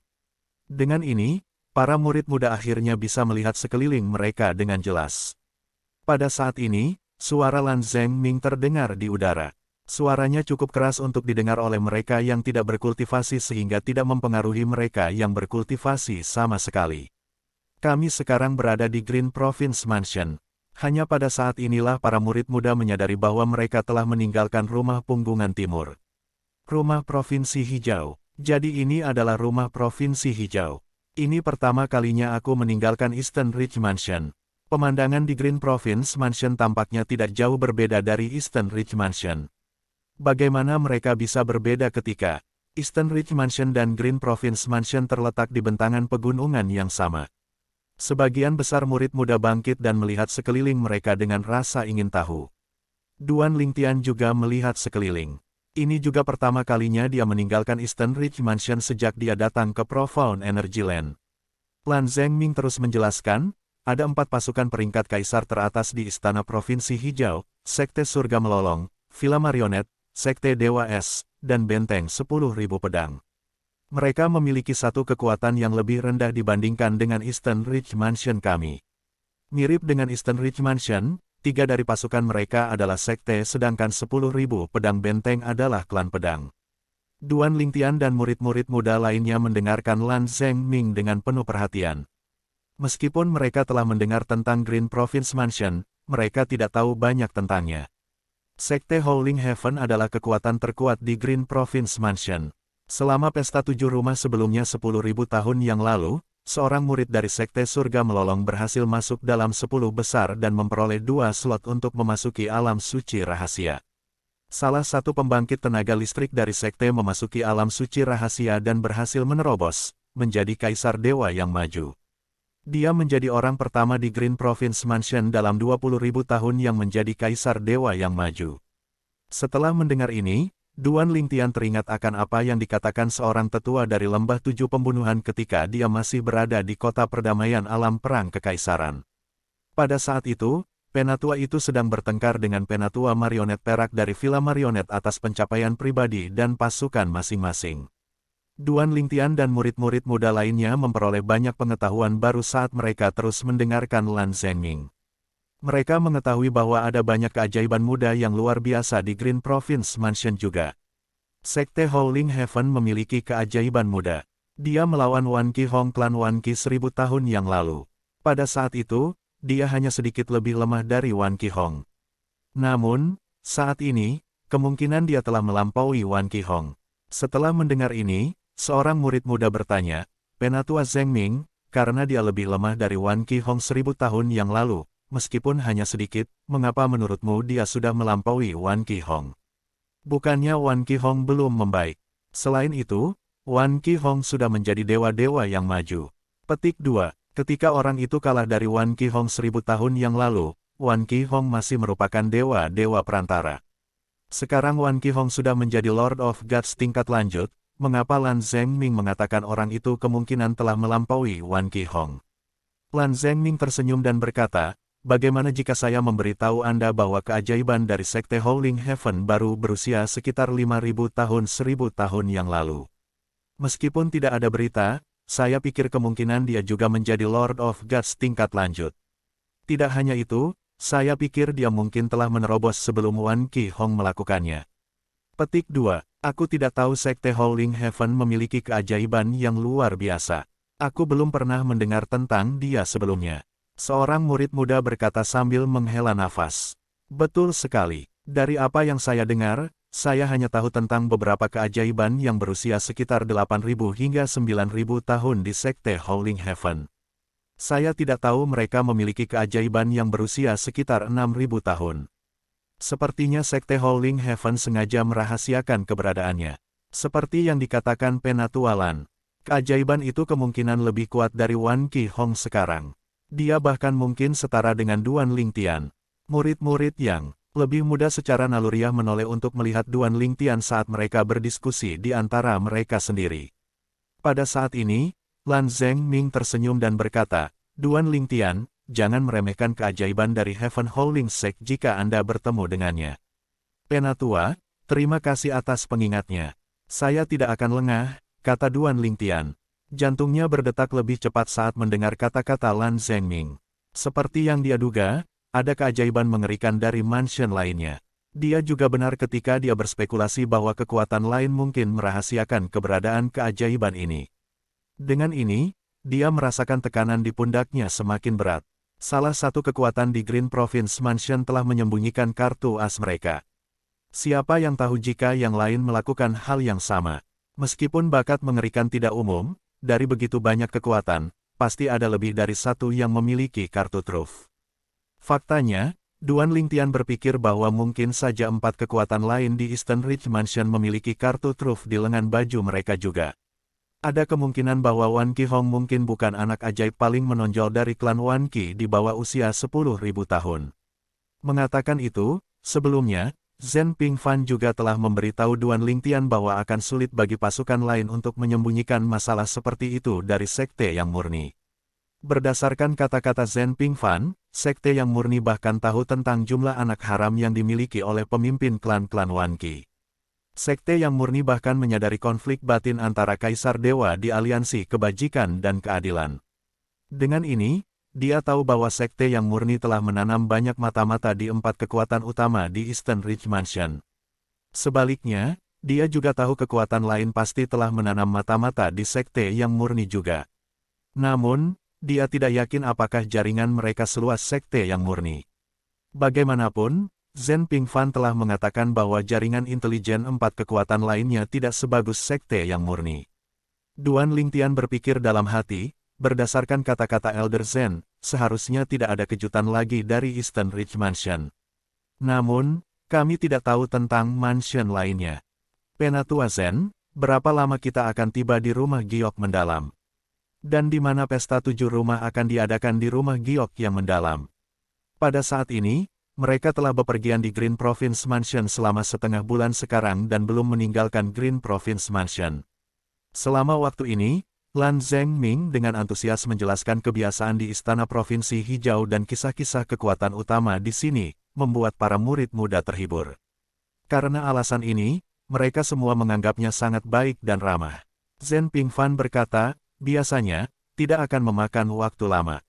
Dengan ini, para murid muda akhirnya bisa melihat sekeliling mereka dengan jelas. Pada saat ini, suara Lan Zhengming terdengar di udara. Suaranya cukup keras untuk didengar oleh mereka yang tidak berkultivasi sehingga tidak mempengaruhi mereka yang berkultivasi sama sekali. Kami sekarang berada di Green Province Mansion. Hanya pada saat inilah para murid muda menyadari bahwa mereka telah meninggalkan rumah punggungan timur. Rumah Provinsi Hijau. Jadi ini adalah rumah Provinsi Hijau. Ini pertama kalinya aku meninggalkan Eastern Ridge Mansion. Pemandangan di Green Province Mansion tampaknya tidak jauh berbeda dari Eastern Ridge Mansion. Bagaimana mereka bisa berbeda ketika Eastern Ridge Mansion dan Green Province Mansion terletak di bentangan pegunungan yang sama? Sebagian besar murid muda bangkit dan melihat sekeliling mereka dengan rasa ingin tahu. Duan Lingtian juga melihat sekeliling. Ini juga pertama kalinya dia meninggalkan Eastern Ridge Mansion sejak dia datang ke Profound Energy Land. Lan Zhengming terus menjelaskan, ada 4 pasukan peringkat kaisar teratas di Istana Provinsi Hijau, Sekte Surga Melolong, Villa Marionet, Sekte Dewa Es, dan Benteng 10.000 Pedang. Mereka memiliki satu kekuatan yang lebih rendah dibandingkan dengan Eastern Ridge Mansion kami. Mirip dengan Eastern Ridge Mansion, 3 dari pasukan mereka adalah sekte sedangkan 10.000 pedang benteng adalah klan pedang. Duan Lingtian dan murid-murid muda lainnya mendengarkan Lan Zhengming dengan penuh perhatian. Meskipun mereka telah mendengar tentang Green Province Mansion, mereka tidak tahu banyak tentangnya. Sekte Howling Heaven adalah kekuatan terkuat di Green Province Mansion. Selama pesta 7 rumah sebelumnya 10.000 tahun yang lalu, seorang murid dari Sekte Surga Melolong berhasil masuk dalam 10 besar dan memperoleh 2 slot untuk memasuki alam suci rahasia. Salah satu pembangkit tenaga listrik dari sekte memasuki alam suci rahasia dan berhasil menerobos, menjadi kaisar dewa yang maju. Dia menjadi orang pertama di Green Province Mansion dalam 20.000 tahun yang menjadi kaisar dewa yang maju. Setelah mendengar ini, Duan Lingtian teringat akan apa yang dikatakan seorang tetua dari Lembah 7 Pembunuhan ketika dia masih berada di kota perdamaian alam perang kekaisaran. Pada saat itu, penatua itu sedang bertengkar dengan penatua marionet perak dari Villa Marionet atas pencapaian pribadi dan pasukan masing-masing. Duan Lingtian dan murid-murid muda lainnya memperoleh banyak pengetahuan baru saat mereka terus mendengarkan Lan Zhengming. Mereka mengetahui bahwa ada banyak keajaiban muda yang luar biasa di Green Province Mansion juga. Sekte Howling Heaven memiliki keajaiban muda. Dia melawan Wan Qi Hong klan Wan Qi 1000 tahun yang lalu. Pada saat itu, dia hanya sedikit lebih lemah dari Wan Qi Hong. Namun, saat ini, kemungkinan dia telah melampaui Wan Qi Hong. Setelah mendengar ini, seorang murid muda bertanya, Penatua Zhengming, karena dia lebih lemah dari Wan Qi Hong 1000 tahun yang lalu, meskipun hanya sedikit, mengapa menurutmu dia sudah melampaui Wan Qi Hong? Bukannya Wan Qi Hong belum membaik? Selain itu, Wan Qihong sudah menjadi dewa-dewa yang maju. Petik 2. Ketika orang itu kalah dari Wan Qihong 1000 tahun yang lalu, Wan Qihong masih merupakan dewa-dewa perantara. Sekarang Wan Qihong sudah menjadi Lord of Gods tingkat lanjut, mengapa Lan Zhengming mengatakan orang itu kemungkinan telah melampaui Wan Qihong? Lan Zhengming tersenyum dan berkata, bagaimana jika saya memberitahu Anda bahwa keajaiban dari Sekte Howling Heaven baru berusia sekitar 5000 tahun 1000 tahun yang lalu? Meskipun tidak ada berita, saya pikir kemungkinan dia juga menjadi Lord of Gods tingkat lanjut. Tidak hanya itu, saya pikir dia mungkin telah menerobos sebelum Wan Qihong melakukannya. Petik 2. Aku tidak tahu Sekte Howling Heaven memiliki keajaiban yang luar biasa. Aku belum pernah mendengar tentang dia sebelumnya. Seorang murid muda berkata sambil menghela nafas. Betul sekali. Dari apa yang saya dengar, saya hanya tahu tentang beberapa keajaiban yang berusia sekitar 8.000 hingga 9.000 tahun di Sekte Howling Heaven. Saya tidak tahu mereka memiliki keajaiban yang berusia sekitar 6.000 tahun. Sepertinya Sekte Howling Heaven sengaja merahasiakan keberadaannya. Seperti yang dikatakan Penatualan, keajaiban itu kemungkinan lebih kuat dari Wan Qihong sekarang. Dia bahkan mungkin setara dengan Duan Lingtian. Murid-murid yang lebih muda secara naluriah menoleh untuk melihat Duan Lingtian saat mereka berdiskusi di antara mereka sendiri. Pada saat ini, Lan Zhengming tersenyum dan berkata, Duan Lingtian, jangan meremehkan keajaiban dari Heaven Howling Sect jika Anda bertemu dengannya. Penatua, terima kasih atas pengingatnya. Saya tidak akan lengah, kata Duan Lingtian. Jantungnya berdetak lebih cepat saat mendengar kata-kata Lan Zhengming. Seperti yang dia duga, ada keajaiban mengerikan dari mansion lainnya. Dia juga benar ketika dia berspekulasi bahwa kekuatan lain mungkin merahasiakan keberadaan keajaiban ini. Dengan ini, dia merasakan tekanan di pundaknya semakin berat. Salah satu kekuatan di Green Province Mansion telah menyembunyikan kartu as mereka. Siapa yang tahu jika yang lain melakukan hal yang sama? Meskipun bakat mengerikan tidak umum, dari begitu banyak kekuatan, pasti ada lebih dari satu yang memiliki kartu truf. Faktanya, Duan Lingtian berpikir bahwa mungkin saja 4 kekuatan lain di Eastern Ridge Mansion memiliki kartu truf di lengan baju mereka juga. Ada kemungkinan bahwa Wan Qihong mungkin bukan anak ajaib paling menonjol dari klan Wan Qi di bawah usia 10.000 tahun. Mengatakan itu, sebelumnya, Zhen Pingfan juga telah memberitahu Duan Lingtian bahwa akan sulit bagi pasukan lain untuk menyembunyikan masalah seperti itu dari Sekte yang murni. Berdasarkan kata-kata Zhen Pingfan, Sekte yang murni bahkan tahu tentang jumlah anak haram yang dimiliki oleh pemimpin klan-klan Wan Qi. Sekte yang murni bahkan menyadari konflik batin antara Kaisar Dewa di aliansi kebajikan dan keadilan. Dengan ini, dia tahu bahwa Sekte yang murni telah menanam banyak mata-mata di 4 kekuatan utama di Eastern Ridge Mansion. Sebaliknya, dia juga tahu kekuatan lain pasti telah menanam mata-mata di Sekte yang murni juga. Namun, dia tidak yakin apakah jaringan mereka seluas Sekte yang murni. Bagaimanapun, Zhen Pingfan telah mengatakan bahwa jaringan intelijen 4 kekuatan lainnya tidak sebagus Sekte yang murni. Duan Lingtian berpikir dalam hati, berdasarkan kata-kata Elder Zhen, seharusnya tidak ada kejutan lagi dari Eastern Ridge Mansion. Namun, kami tidak tahu tentang mansion lainnya. Penatua Zhen, berapa lama kita akan tiba di rumah Giok mendalam? Dan di mana pesta 7 rumah akan diadakan di rumah Giok yang mendalam? Pada saat ini, mereka telah bepergian di Green Province Mansion selama setengah bulan sekarang dan belum meninggalkan Green Province Mansion. Selama waktu ini, Lan Zhengming dengan antusias menjelaskan kebiasaan di Istana Provinsi Hijau dan kisah-kisah kekuatan utama di sini, membuat para murid muda terhibur. Karena alasan ini, mereka semua menganggapnya sangat baik dan ramah. Zhen Pingfan berkata, biasanya, tidak akan memakan waktu lama.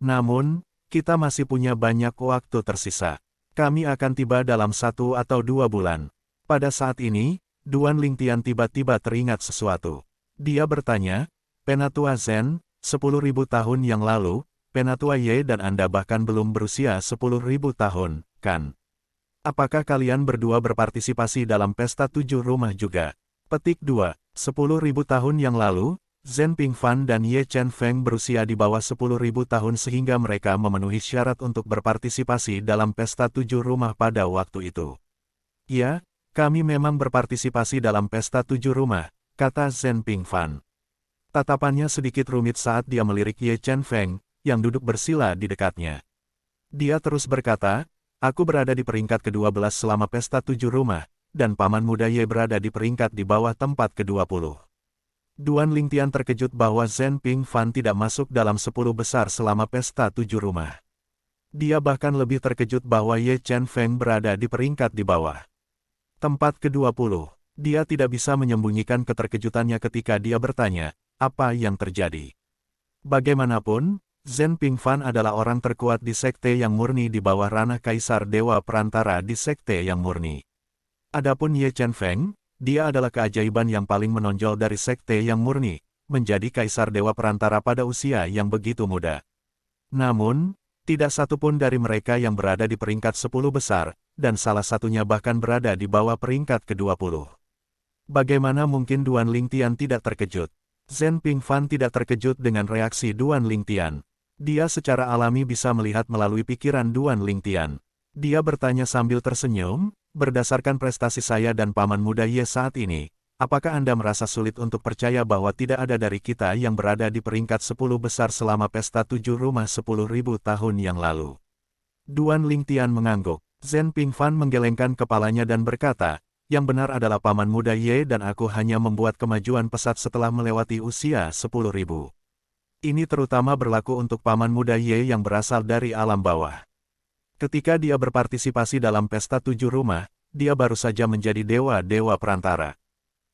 Namun, kita masih punya banyak waktu tersisa. Kami akan tiba dalam 1 atau 2 bulan. Pada saat ini, Duan Lingtian tiba-tiba teringat sesuatu. Dia bertanya, Penatua Zhen, 10.000 tahun yang lalu, Penatua Ye dan Anda bahkan belum berusia 10.000 tahun, kan? Apakah kalian berdua berpartisipasi dalam pesta 7 rumah juga? Petik 2. 10.000 tahun yang lalu, Zhen Pingfan dan Ye Chen Feng berusia di bawah 10.000 tahun sehingga mereka memenuhi syarat untuk berpartisipasi dalam pesta 7 rumah pada waktu itu. Ya, Kami memang berpartisipasi dalam pesta 7 rumah, kata Zhen Pingfan. Tatapannya sedikit rumit saat dia melirik Ye Chen Feng, yang duduk bersila di dekatnya. Dia terus berkata, aku berada di peringkat ke-12 selama pesta 7 rumah, dan paman muda Ye berada di peringkat di bawah tempat ke-20. Duan Lingtian terkejut bahwa Zhen Pingfan tidak masuk dalam 10 besar selama pesta 7 rumah. Dia bahkan lebih terkejut bahwa Ye Chen Feng berada di peringkat di bawah tempat ke-20. Dia tidak bisa menyembunyikan keterkejutannya ketika dia bertanya, apa yang terjadi? Bagaimanapun, Zhen Pingfan adalah orang terkuat di sekte yang murni di bawah ranah Kaisar Dewa Perantara di sekte yang murni. Adapun Ye Chen Feng, dia adalah keajaiban yang paling menonjol dari sekte yang murni, menjadi Kaisar Dewa Perantara pada usia yang begitu muda. Namun, tidak satupun dari mereka yang berada di peringkat 10 besar, dan salah satunya bahkan berada di bawah peringkat ke-20. Bagaimana mungkin Duan Lingtian tidak terkejut? Zhen Pingfan tidak terkejut dengan reaksi Duan Lingtian. Dia secara alami bisa melihat melalui pikiran Duan Lingtian. Dia bertanya sambil tersenyum, berdasarkan prestasi saya dan paman muda Ye saat ini, apakah Anda merasa sulit untuk percaya bahwa tidak ada dari kita yang berada di peringkat 10 besar selama pesta 7 rumah 10.000 tahun yang lalu? Duan Lingtian mengangguk. Zhen Pingfan menggelengkan kepalanya dan berkata, yang benar adalah paman muda Ye dan aku hanya membuat kemajuan pesat setelah melewati usia 10.000. Ini terutama berlaku untuk paman muda Ye yang berasal dari alam bawah. Ketika dia berpartisipasi dalam pesta 7 rumah, dia baru saja menjadi dewa-dewa perantara.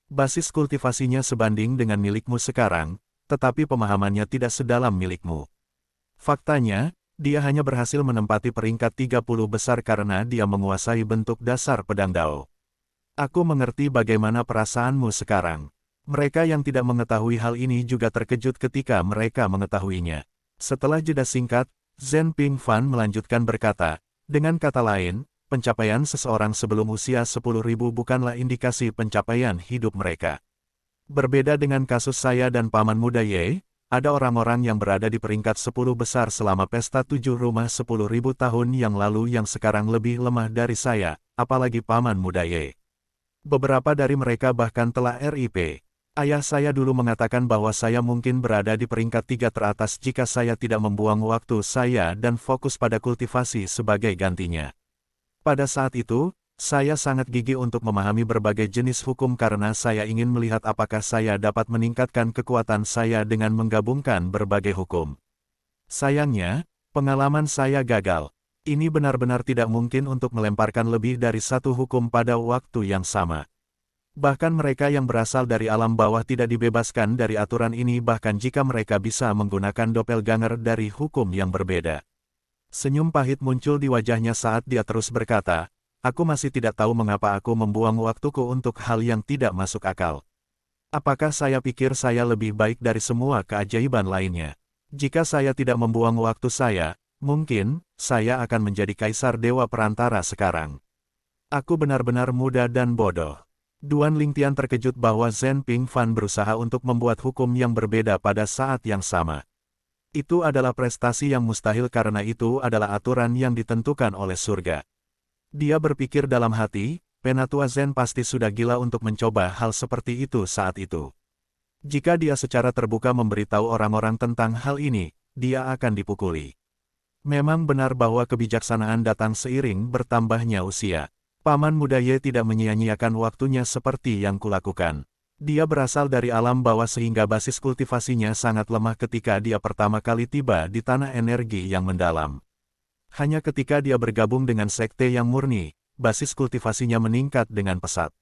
Basis kultivasinya sebanding dengan milikmu sekarang, tetapi pemahamannya tidak sedalam milikmu. Faktanya, dia hanya berhasil menempati peringkat 30 besar karena dia menguasai bentuk dasar pedang Dao. Aku mengerti bagaimana perasaanmu sekarang. Mereka yang tidak mengetahui hal ini juga terkejut ketika mereka mengetahuinya. Setelah jeda singkat, Zhen Pingfan melanjutkan berkata, dengan kata lain, pencapaian seseorang sebelum usia 10.000 bukanlah indikasi pencapaian hidup mereka. Berbeda dengan kasus saya dan paman muda Ye, ada orang-orang yang berada di peringkat 10 besar selama pesta 7 rumah 10.000 tahun yang lalu yang sekarang lebih lemah dari saya, apalagi paman muda Ye. Beberapa dari mereka bahkan telah RIP. Ayah saya dulu mengatakan bahwa saya mungkin berada di peringkat 3 teratas jika saya tidak membuang waktu saya dan fokus pada kultivasi sebagai gantinya. Pada saat itu, saya sangat gigih untuk memahami berbagai jenis hukum karena saya ingin melihat apakah saya dapat meningkatkan kekuatan saya dengan menggabungkan berbagai hukum. Sayangnya, pengalaman saya gagal. Ini benar-benar tidak mungkin untuk melemparkan lebih dari satu hukum pada waktu yang sama. Bahkan mereka yang berasal dari alam bawah tidak dibebaskan dari aturan ini bahkan jika mereka bisa menggunakan doppelganger dari hukum yang berbeda. Senyum pahit muncul di wajahnya saat dia terus berkata, aku masih tidak tahu mengapa aku membuang waktuku untuk hal yang tidak masuk akal. Apakah saya pikir saya lebih baik dari semua keajaiban lainnya? Jika saya tidak membuang waktu saya, mungkin, saya akan menjadi Kaisar Dewa Perantara sekarang. Aku benar-benar muda dan bodoh. Duan Lingtian terkejut bahwa Zhen Pingfan berusaha untuk membuat hukum yang berbeda pada saat yang sama. Itu adalah prestasi yang mustahil karena itu adalah aturan yang ditentukan oleh surga. Dia berpikir dalam hati, Penatua Zhen pasti sudah gila untuk mencoba hal seperti itu saat itu. Jika dia secara terbuka memberitahu orang-orang tentang hal ini, dia akan dipukuli. Memang benar bahwa kebijaksanaan datang seiring bertambahnya usia. Paman muda Ye tidak menyia-nyiakan waktunya seperti yang kulakukan. Dia berasal dari alam bawah sehingga basis kultivasinya sangat lemah ketika dia pertama kali tiba di tanah energi yang mendalam. Hanya ketika dia bergabung dengan sekte yang murni, basis kultivasinya meningkat dengan pesat.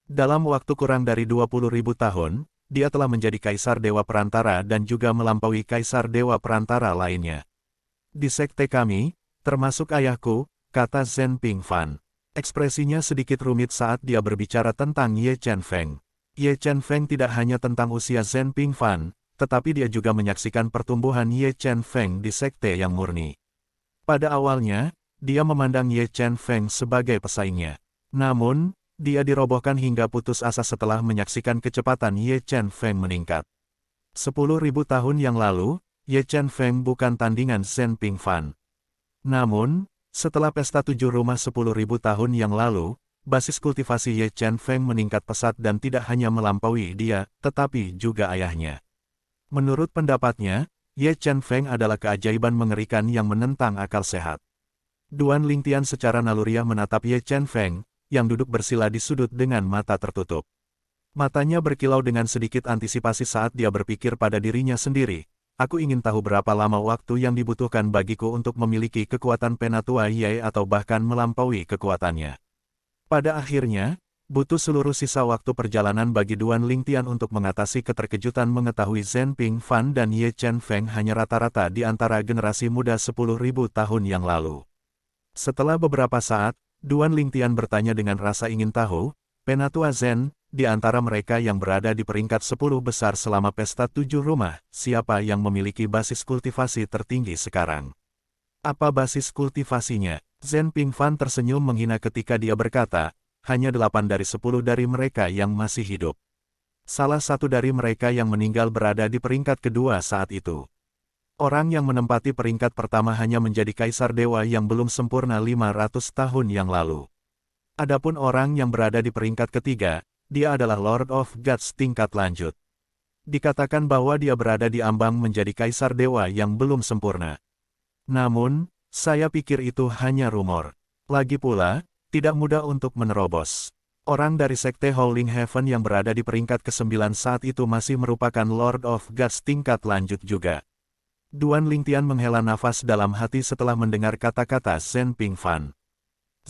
Dalam waktu kurang dari 20.000 tahun, dia telah menjadi Kaisar Dewa Perantara dan juga melampaui Kaisar Dewa Perantara lainnya. Di sekte kami, termasuk ayahku, kata Zhen Pingfan. Ekspresinya sedikit rumit saat dia berbicara tentang Ye Chen Feng. Ye Chen Feng tidak hanya tentang usia Zhen Pingfan, tetapi dia juga menyaksikan pertumbuhan Ye Chen Feng di sekte yang murni. Pada awalnya, dia memandang Ye Chen Feng sebagai pesaingnya. Namun, dia dirobohkan hingga putus asa setelah menyaksikan kecepatan Ye Chen Feng meningkat. 10.000 tahun yang lalu, Ye Chen Feng bukan tandingan Zhen Pingfan. Namun, setelah pesta 7 rumah 10.000 tahun yang lalu, basis kultivasi Ye Chen Feng meningkat pesat dan tidak hanya melampaui dia, tetapi juga ayahnya. Menurut pendapatnya, Ye Chen Feng adalah keajaiban mengerikan yang menentang akal sehat. Duan Lingtian secara naluriah menatap Ye Chen Feng, yang duduk bersila di sudut dengan mata tertutup. Matanya berkilau dengan sedikit antisipasi saat dia berpikir pada dirinya sendiri. Aku ingin tahu berapa lama waktu yang dibutuhkan bagiku untuk memiliki kekuatan Penatua Ye atau bahkan melampaui kekuatannya. Pada akhirnya, butuh seluruh sisa waktu perjalanan bagi Duan Lingtian untuk mengatasi keterkejutan mengetahui Zhen Pingfan dan Ye Chen Feng hanya rata-rata di antara generasi muda 10.000 tahun yang lalu. Setelah beberapa saat, Duan Lingtian bertanya dengan rasa ingin tahu, Penatua Zhen, di antara mereka yang berada di peringkat 10 besar selama pesta 7 rumah, siapa yang memiliki basis kultivasi tertinggi sekarang? Apa basis kultivasinya? Zhen Pingfan tersenyum menghina ketika dia berkata, hanya 8 dari 10 dari mereka yang masih hidup. Salah satu dari mereka yang meninggal berada di peringkat kedua saat itu. Orang yang menempati peringkat pertama hanya menjadi kaisar dewa yang belum sempurna 500 tahun yang lalu. Adapun orang yang berada di peringkat ketiga, dia adalah Lord of Gods tingkat lanjut. Dikatakan bahwa dia berada di ambang menjadi kaisar dewa yang belum sempurna. Namun, saya pikir itu hanya rumor. Lagi pula, tidak mudah untuk menerobos. Orang dari Sekte Howling Heaven yang berada di peringkat ke-9 saat itu masih merupakan Lord of Gods tingkat lanjut juga. Duan Lingtian menghela nafas dalam hati setelah mendengar kata-kata Zhen Pingfan.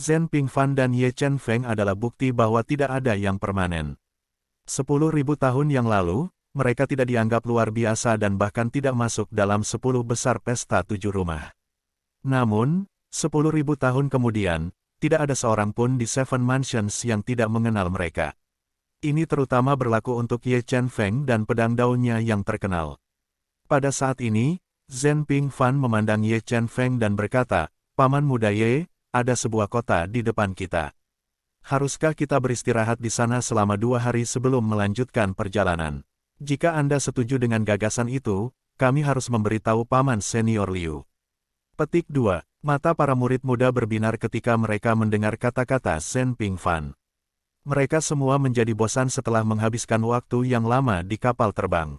Zhen Pingfan dan Ye Chen Feng adalah bukti bahwa tidak ada yang permanen. 10.000 tahun yang lalu, mereka tidak dianggap luar biasa dan bahkan tidak masuk dalam 10 besar pesta 7 rumah. Namun, 10.000 tahun kemudian, tidak ada seorang pun di Seven Mansions yang tidak mengenal mereka. Ini terutama berlaku untuk Ye Chen Feng dan pedang daunnya yang terkenal. Pada saat ini, Zhen Pingfan memandang Ye Chen Feng dan berkata, Paman muda Ye, ada sebuah kota di depan kita. Haruskah kita beristirahat di sana selama 2 hari sebelum melanjutkan perjalanan? Jika Anda setuju dengan gagasan itu, kami harus memberitahu Paman Senior Liu. Petik 2. Mata para murid muda berbinar ketika mereka mendengar kata-kata Zhen Pingfan. Mereka semua menjadi bosan setelah menghabiskan waktu yang lama di kapal terbang.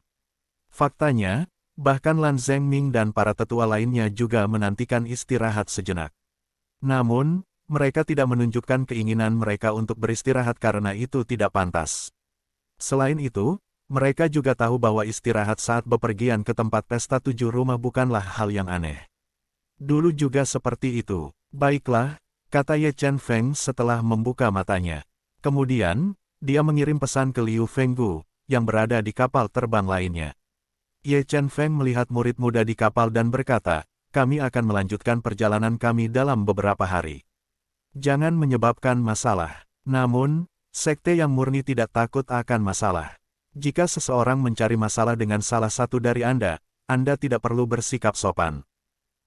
Faktanya, bahkan Lan Zhengming dan para tetua lainnya juga menantikan istirahat sejenak. Namun, mereka tidak menunjukkan keinginan mereka untuk beristirahat karena itu tidak pantas. Selain itu, mereka juga tahu bahwa istirahat saat bepergian ke tempat pesta 7 rumah bukanlah hal yang aneh. Dulu juga seperti itu. Baiklah, kata Ye Chen Feng setelah membuka matanya. Kemudian, dia mengirim pesan ke Liu Fenggu, yang berada di kapal terbang lainnya. Ye Chen Feng melihat murid muda di kapal dan berkata, kami akan melanjutkan perjalanan kami dalam beberapa hari. Jangan menyebabkan masalah. Namun, sekte yang murni tidak takut akan masalah. Jika seseorang mencari masalah dengan salah satu dari Anda tidak perlu bersikap sopan.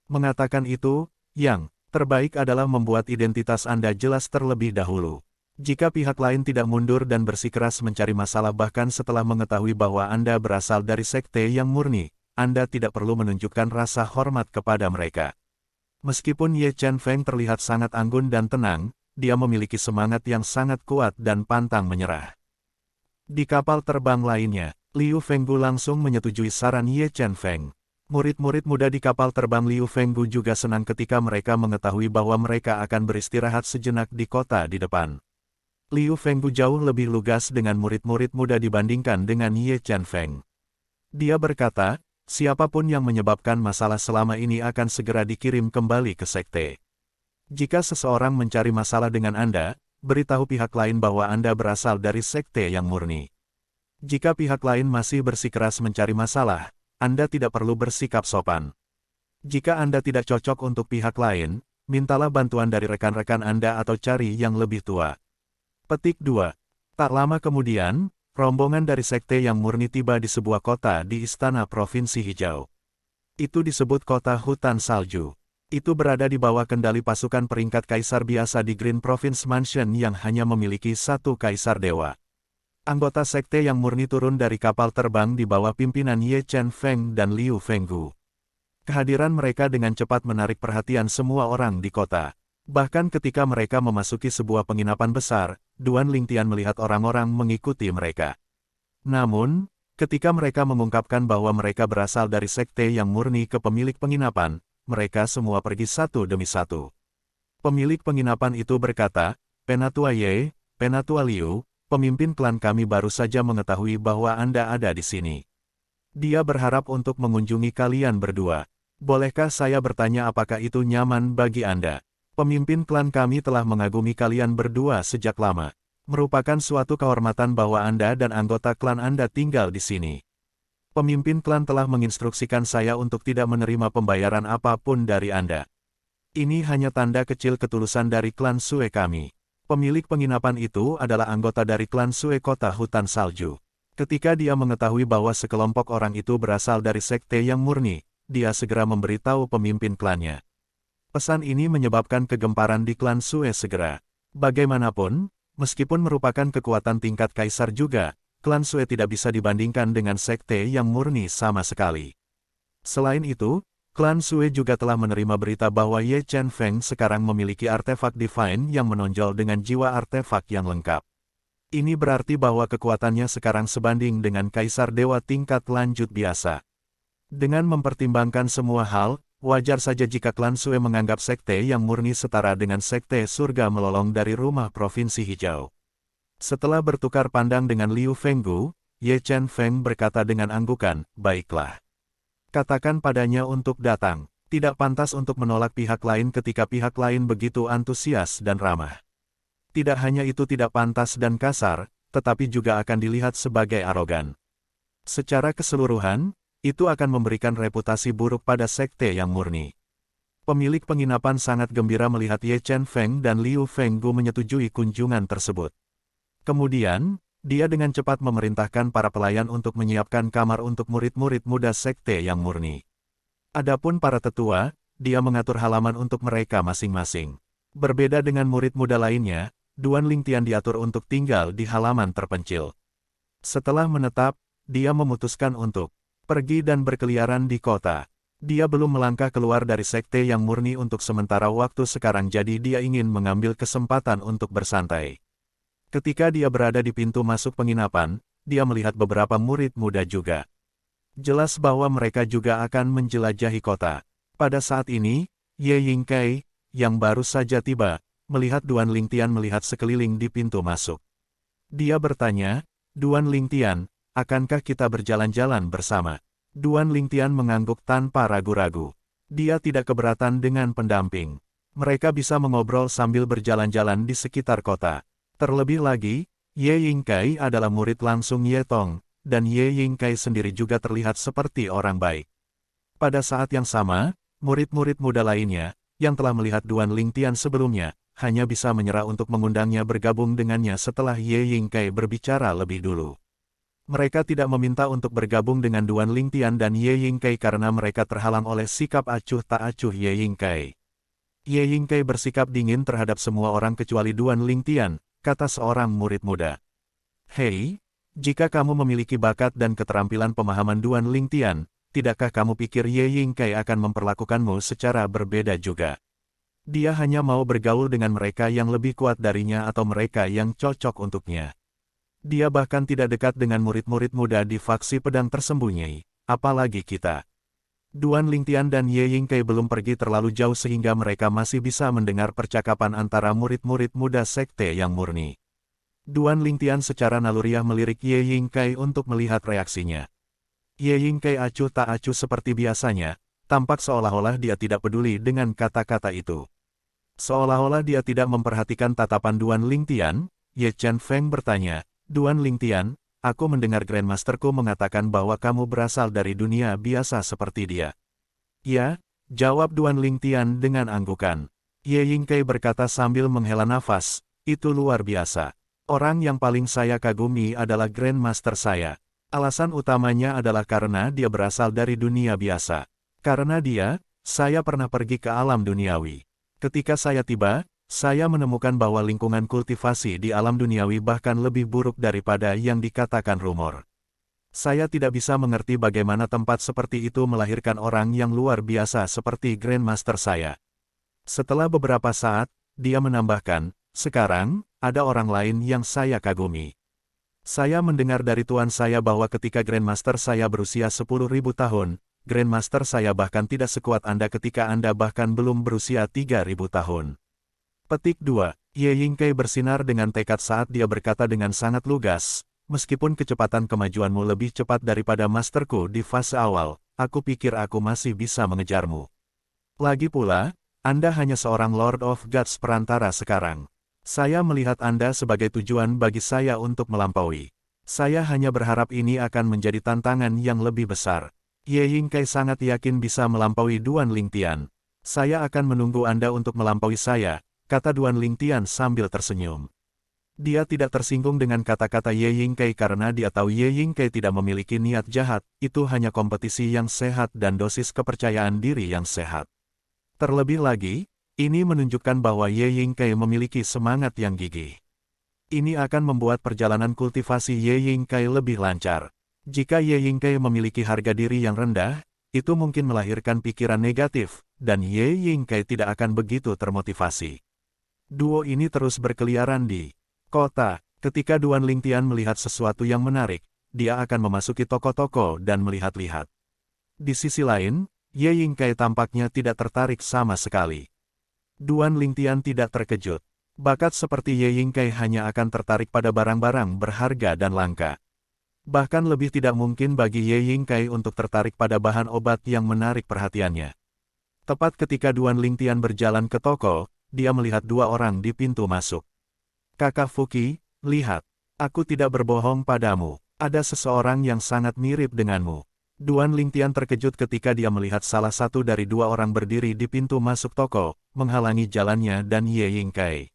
Mengatakan itu, yang terbaik adalah membuat identitas Anda jelas terlebih dahulu. Jika pihak lain tidak mundur dan bersikeras mencari masalah bahkan setelah mengetahui bahwa Anda berasal dari sekte yang murni, Anda tidak perlu menunjukkan rasa hormat kepada mereka. Meskipun Ye Chen Feng terlihat sangat anggun dan tenang, dia memiliki semangat yang sangat kuat dan pantang menyerah. Di kapal terbang lainnya, Liu Fenggu langsung menyetujui saran Ye Chen Feng. Murid-murid muda di kapal terbang Liu Fenggu juga senang ketika mereka mengetahui bahwa mereka akan beristirahat sejenak di kota di depan. Liu Fenggu jauh lebih lugas dengan murid-murid muda dibandingkan dengan Ye Chen Feng. Dia berkata, siapapun yang menyebabkan masalah selama ini akan segera dikirim kembali ke sekte. Jika seseorang mencari masalah dengan Anda, beritahu pihak lain bahwa Anda berasal dari sekte yang murni. Jika pihak lain masih bersikeras mencari masalah, Anda tidak perlu bersikap sopan. Jika Anda tidak cocok untuk pihak lain, mintalah bantuan dari rekan-rekan Anda atau cari yang lebih tua. Petik 2. Tak lama kemudian, rombongan dari sekte yang murni tiba di sebuah kota di istana Provinsi Hijau. Itu disebut kota Hutan Salju. Itu berada di bawah kendali pasukan peringkat kaisar biasa di Green Province Mansion yang hanya memiliki satu kaisar dewa. Anggota sekte yang murni turun dari kapal terbang di bawah pimpinan Ye Chen Feng dan Liu Fenggu. Kehadiran mereka dengan cepat menarik perhatian semua orang di kota. Bahkan ketika mereka memasuki sebuah penginapan besar, Duan Lingtian melihat orang-orang mengikuti mereka. Namun, ketika mereka mengungkapkan bahwa mereka berasal dari sekte yang murni ke pemilik penginapan, mereka semua pergi satu demi satu. Pemilik penginapan itu berkata, "Penatua Ye, Penatua Liu, pemimpin klan kami baru saja mengetahui bahwa Anda ada di sini. Dia berharap untuk mengunjungi kalian berdua. Bolehkah saya bertanya apakah itu nyaman bagi Anda? Pemimpin klan kami telah mengagumi kalian berdua sejak lama. Merupakan suatu kehormatan bahwa Anda dan anggota klan Anda tinggal di sini. Pemimpin klan telah menginstruksikan saya untuk tidak menerima pembayaran apapun dari Anda. Ini hanya tanda kecil ketulusan dari klan Sue kami." Pemilik penginapan itu adalah anggota dari klan Sue kota hutan salju. Ketika dia mengetahui bahwa sekelompok orang itu berasal dari sekte yang murni, dia segera memberitahu pemimpin klannya. Pesan ini menyebabkan kegemparan di klan Sue segera. Bagaimanapun, meskipun merupakan kekuatan tingkat kaisar juga, klan Sue tidak bisa dibandingkan dengan sekte yang murni sama sekali. Selain itu, klan Sue juga telah menerima berita bahwa Ye Chen Feng sekarang memiliki artefak divine yang menonjol dengan jiwa artefak yang lengkap. Ini berarti bahwa kekuatannya sekarang sebanding dengan kaisar dewa tingkat lanjut biasa. Dengan mempertimbangkan semua hal, wajar saja jika klan Sue menganggap sekte yang murni setara dengan sekte surga melolong dari rumah provinsi hijau. Setelah bertukar pandang dengan Liu Fenggu, Ye Chen Feng berkata dengan anggukan, "Baiklah. Katakan padanya untuk datang. Tidak pantas untuk menolak pihak lain ketika pihak lain begitu antusias dan ramah. Tidak hanya itu tidak pantas dan kasar, tetapi juga akan dilihat sebagai arogan. Secara keseluruhan, itu akan memberikan reputasi buruk pada sekte yang murni." Pemilik penginapan sangat gembira melihat Ye Chen Feng dan Liu Fenggu menyetujui kunjungan tersebut. Kemudian, dia dengan cepat memerintahkan para pelayan untuk menyiapkan kamar untuk murid-murid muda sekte yang murni. Adapun para tetua, dia mengatur halaman untuk mereka masing-masing. Berbeda dengan murid muda lainnya, Duan Lingtian diatur untuk tinggal di halaman terpencil. Setelah menetap, dia memutuskan untuk pergi dan berkeliaran di kota. Dia belum melangkah keluar dari sekte yang murni untuk sementara waktu sekarang, jadi dia ingin mengambil kesempatan untuk bersantai. Ketika dia berada di pintu masuk penginapan, dia melihat beberapa murid muda juga. Jelas bahwa mereka juga akan menjelajahi kota. Pada saat ini, Ye Yingkai, yang baru saja tiba, melihat Duan Lingtian melihat sekeliling di pintu masuk. Dia bertanya, "Duan Lingtian, akankah kita berjalan-jalan bersama?" Duan Lingtian mengangguk tanpa ragu-ragu. Dia tidak keberatan dengan pendamping. Mereka bisa mengobrol sambil berjalan-jalan di sekitar kota. Terlebih lagi, Ye Yingkai adalah murid langsung Ye Tong, dan Ye Yingkai sendiri juga terlihat seperti orang baik. Pada saat yang sama, murid-murid muda lainnya, yang telah melihat Duan Lingtian sebelumnya, hanya bisa menyerah untuk mengundangnya bergabung dengannya setelah Ye Yingkai berbicara lebih dulu. Mereka tidak meminta untuk bergabung dengan Duan Lingtian dan Ye Yingkai karena mereka terhalang oleh sikap acuh tak acuh Ye Yingkai. Ye Yingkai bersikap dingin terhadap semua orang kecuali Duan Lingtian, kata seorang murid muda. "Hei, jika kamu memiliki bakat dan keterampilan pemahaman Duan Lingtian, tidakkah kamu pikir Ye Yingkai akan memperlakukanmu secara berbeda juga? Dia hanya mau bergaul dengan mereka yang lebih kuat darinya atau mereka yang cocok untuknya. Dia bahkan tidak dekat dengan murid-murid muda di faksi pedang tersembunyi, apalagi kita." Duan Lingtian dan Ye Yingkai belum pergi terlalu jauh sehingga mereka masih bisa mendengar percakapan antara murid-murid muda sekte yang murni. Duan Lingtian secara naluriah melirik Ye Yingkai untuk melihat reaksinya. Ye Yingkai acuh tak acuh seperti biasanya, tampak seolah-olah dia tidak peduli dengan kata-kata itu. Seolah-olah dia tidak memperhatikan tatapan Duan Lingtian, Ye Chen Feng bertanya, "Duan Lingtian, aku mendengar Grandmasterku mengatakan bahwa kamu berasal dari dunia biasa seperti dia." "Ya," jawab Duan Lingtian dengan anggukan. Ye Yingkai berkata sambil menghela nafas, "Itu luar biasa. Orang yang paling saya kagumi adalah Grandmaster saya. Alasan utamanya adalah karena dia berasal dari dunia biasa. Karena dia, saya pernah pergi ke alam duniawi. Ketika saya tiba, saya menemukan bahwa lingkungan kultivasi di alam duniawi bahkan lebih buruk daripada yang dikatakan rumor. Saya tidak bisa mengerti bagaimana tempat seperti itu melahirkan orang yang luar biasa seperti Grandmaster saya." Setelah beberapa saat, dia menambahkan, sekarang, ada orang lain yang saya kagumi. Saya mendengar dari tuan saya bahwa ketika Grandmaster saya berusia 10.000 tahun, Grandmaster saya bahkan tidak sekuat Anda ketika Anda bahkan belum berusia 3.000 tahun. Petik 2. Ye Yingkai bersinar dengan tekad saat dia berkata dengan sangat lugas, meskipun kecepatan kemajuanmu lebih cepat daripada masterku di fase awal, aku pikir aku masih bisa mengejarmu. Lagi pula, Anda hanya seorang Lord of Gods perantara sekarang. Saya melihat Anda sebagai tujuan bagi saya untuk melampaui. Saya hanya berharap ini akan menjadi tantangan yang lebih besar. Ye Yingkai sangat yakin bisa melampaui Duan Lingtian. Saya akan menunggu Anda untuk melampaui saya, kata Duan Lingtian sambil tersenyum. Dia tidak tersinggung dengan kata-kata Ye Yingkai karena dia tahu Ye Yingkai tidak memiliki niat jahat, itu hanya kompetisi yang sehat dan dosis kepercayaan diri yang sehat. Terlebih lagi, ini menunjukkan bahwa Ye Yingkai memiliki semangat yang gigih. Ini akan membuat perjalanan kultivasi Ye Yingkai lebih lancar. Jika Ye Yingkai memiliki harga diri yang rendah, itu mungkin melahirkan pikiran negatif, dan Ye Yingkai tidak akan begitu termotivasi. Duo ini terus berkeliaran di kota. Ketika Duan Lingtian melihat sesuatu yang menarik, dia akan memasuki toko-toko dan melihat-lihat. Di sisi lain, Ye Yingkai tampaknya tidak tertarik sama sekali. Duan Lingtian tidak terkejut. Bakat seperti Ye Yingkai hanya akan tertarik pada barang-barang berharga dan langka. Bahkan lebih tidak mungkin bagi Ye Yingkai untuk tertarik pada bahan obat yang menarik perhatiannya. Tepat ketika Duan Lingtian berjalan ke toko, dia melihat dua orang di pintu masuk. Kakak Fuqi, lihat. Aku tidak berbohong padamu. Ada seseorang yang sangat mirip denganmu. Duan Lingtian terkejut ketika dia melihat salah satu dari dua orang berdiri di pintu masuk toko, menghalangi jalannya dan Ye Yingkai.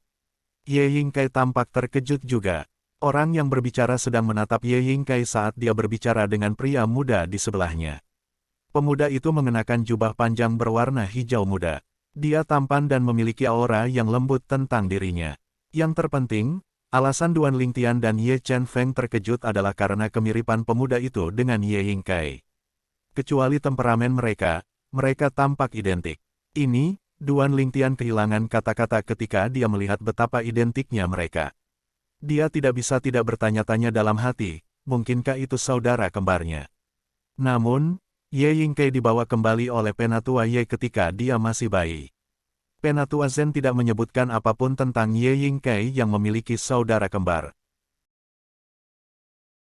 Ye Yingkai tampak terkejut juga. Orang yang berbicara sedang menatap Ye Yingkai saat dia berbicara dengan pria muda di sebelahnya. Pemuda itu mengenakan jubah panjang berwarna hijau muda. Dia tampan dan memiliki aura yang lembut tentang dirinya. Yang terpenting, alasan Duan Lingtian dan Ye Chen Feng terkejut adalah karena kemiripan pemuda itu dengan Ye Yingkai. Kecuali temperamen mereka, mereka tampak identik. Ini, Duan Lingtian kehilangan kata-kata ketika dia melihat betapa identiknya mereka. Dia tidak bisa tidak bertanya-tanya dalam hati, mungkinkah itu saudara kembarnya. Namun, Ye Yingkai dibawa kembali oleh Penatua Ye ketika dia masih bayi. Penatua Zen tidak menyebutkan apapun tentang Ye Yingkai yang memiliki saudara kembar.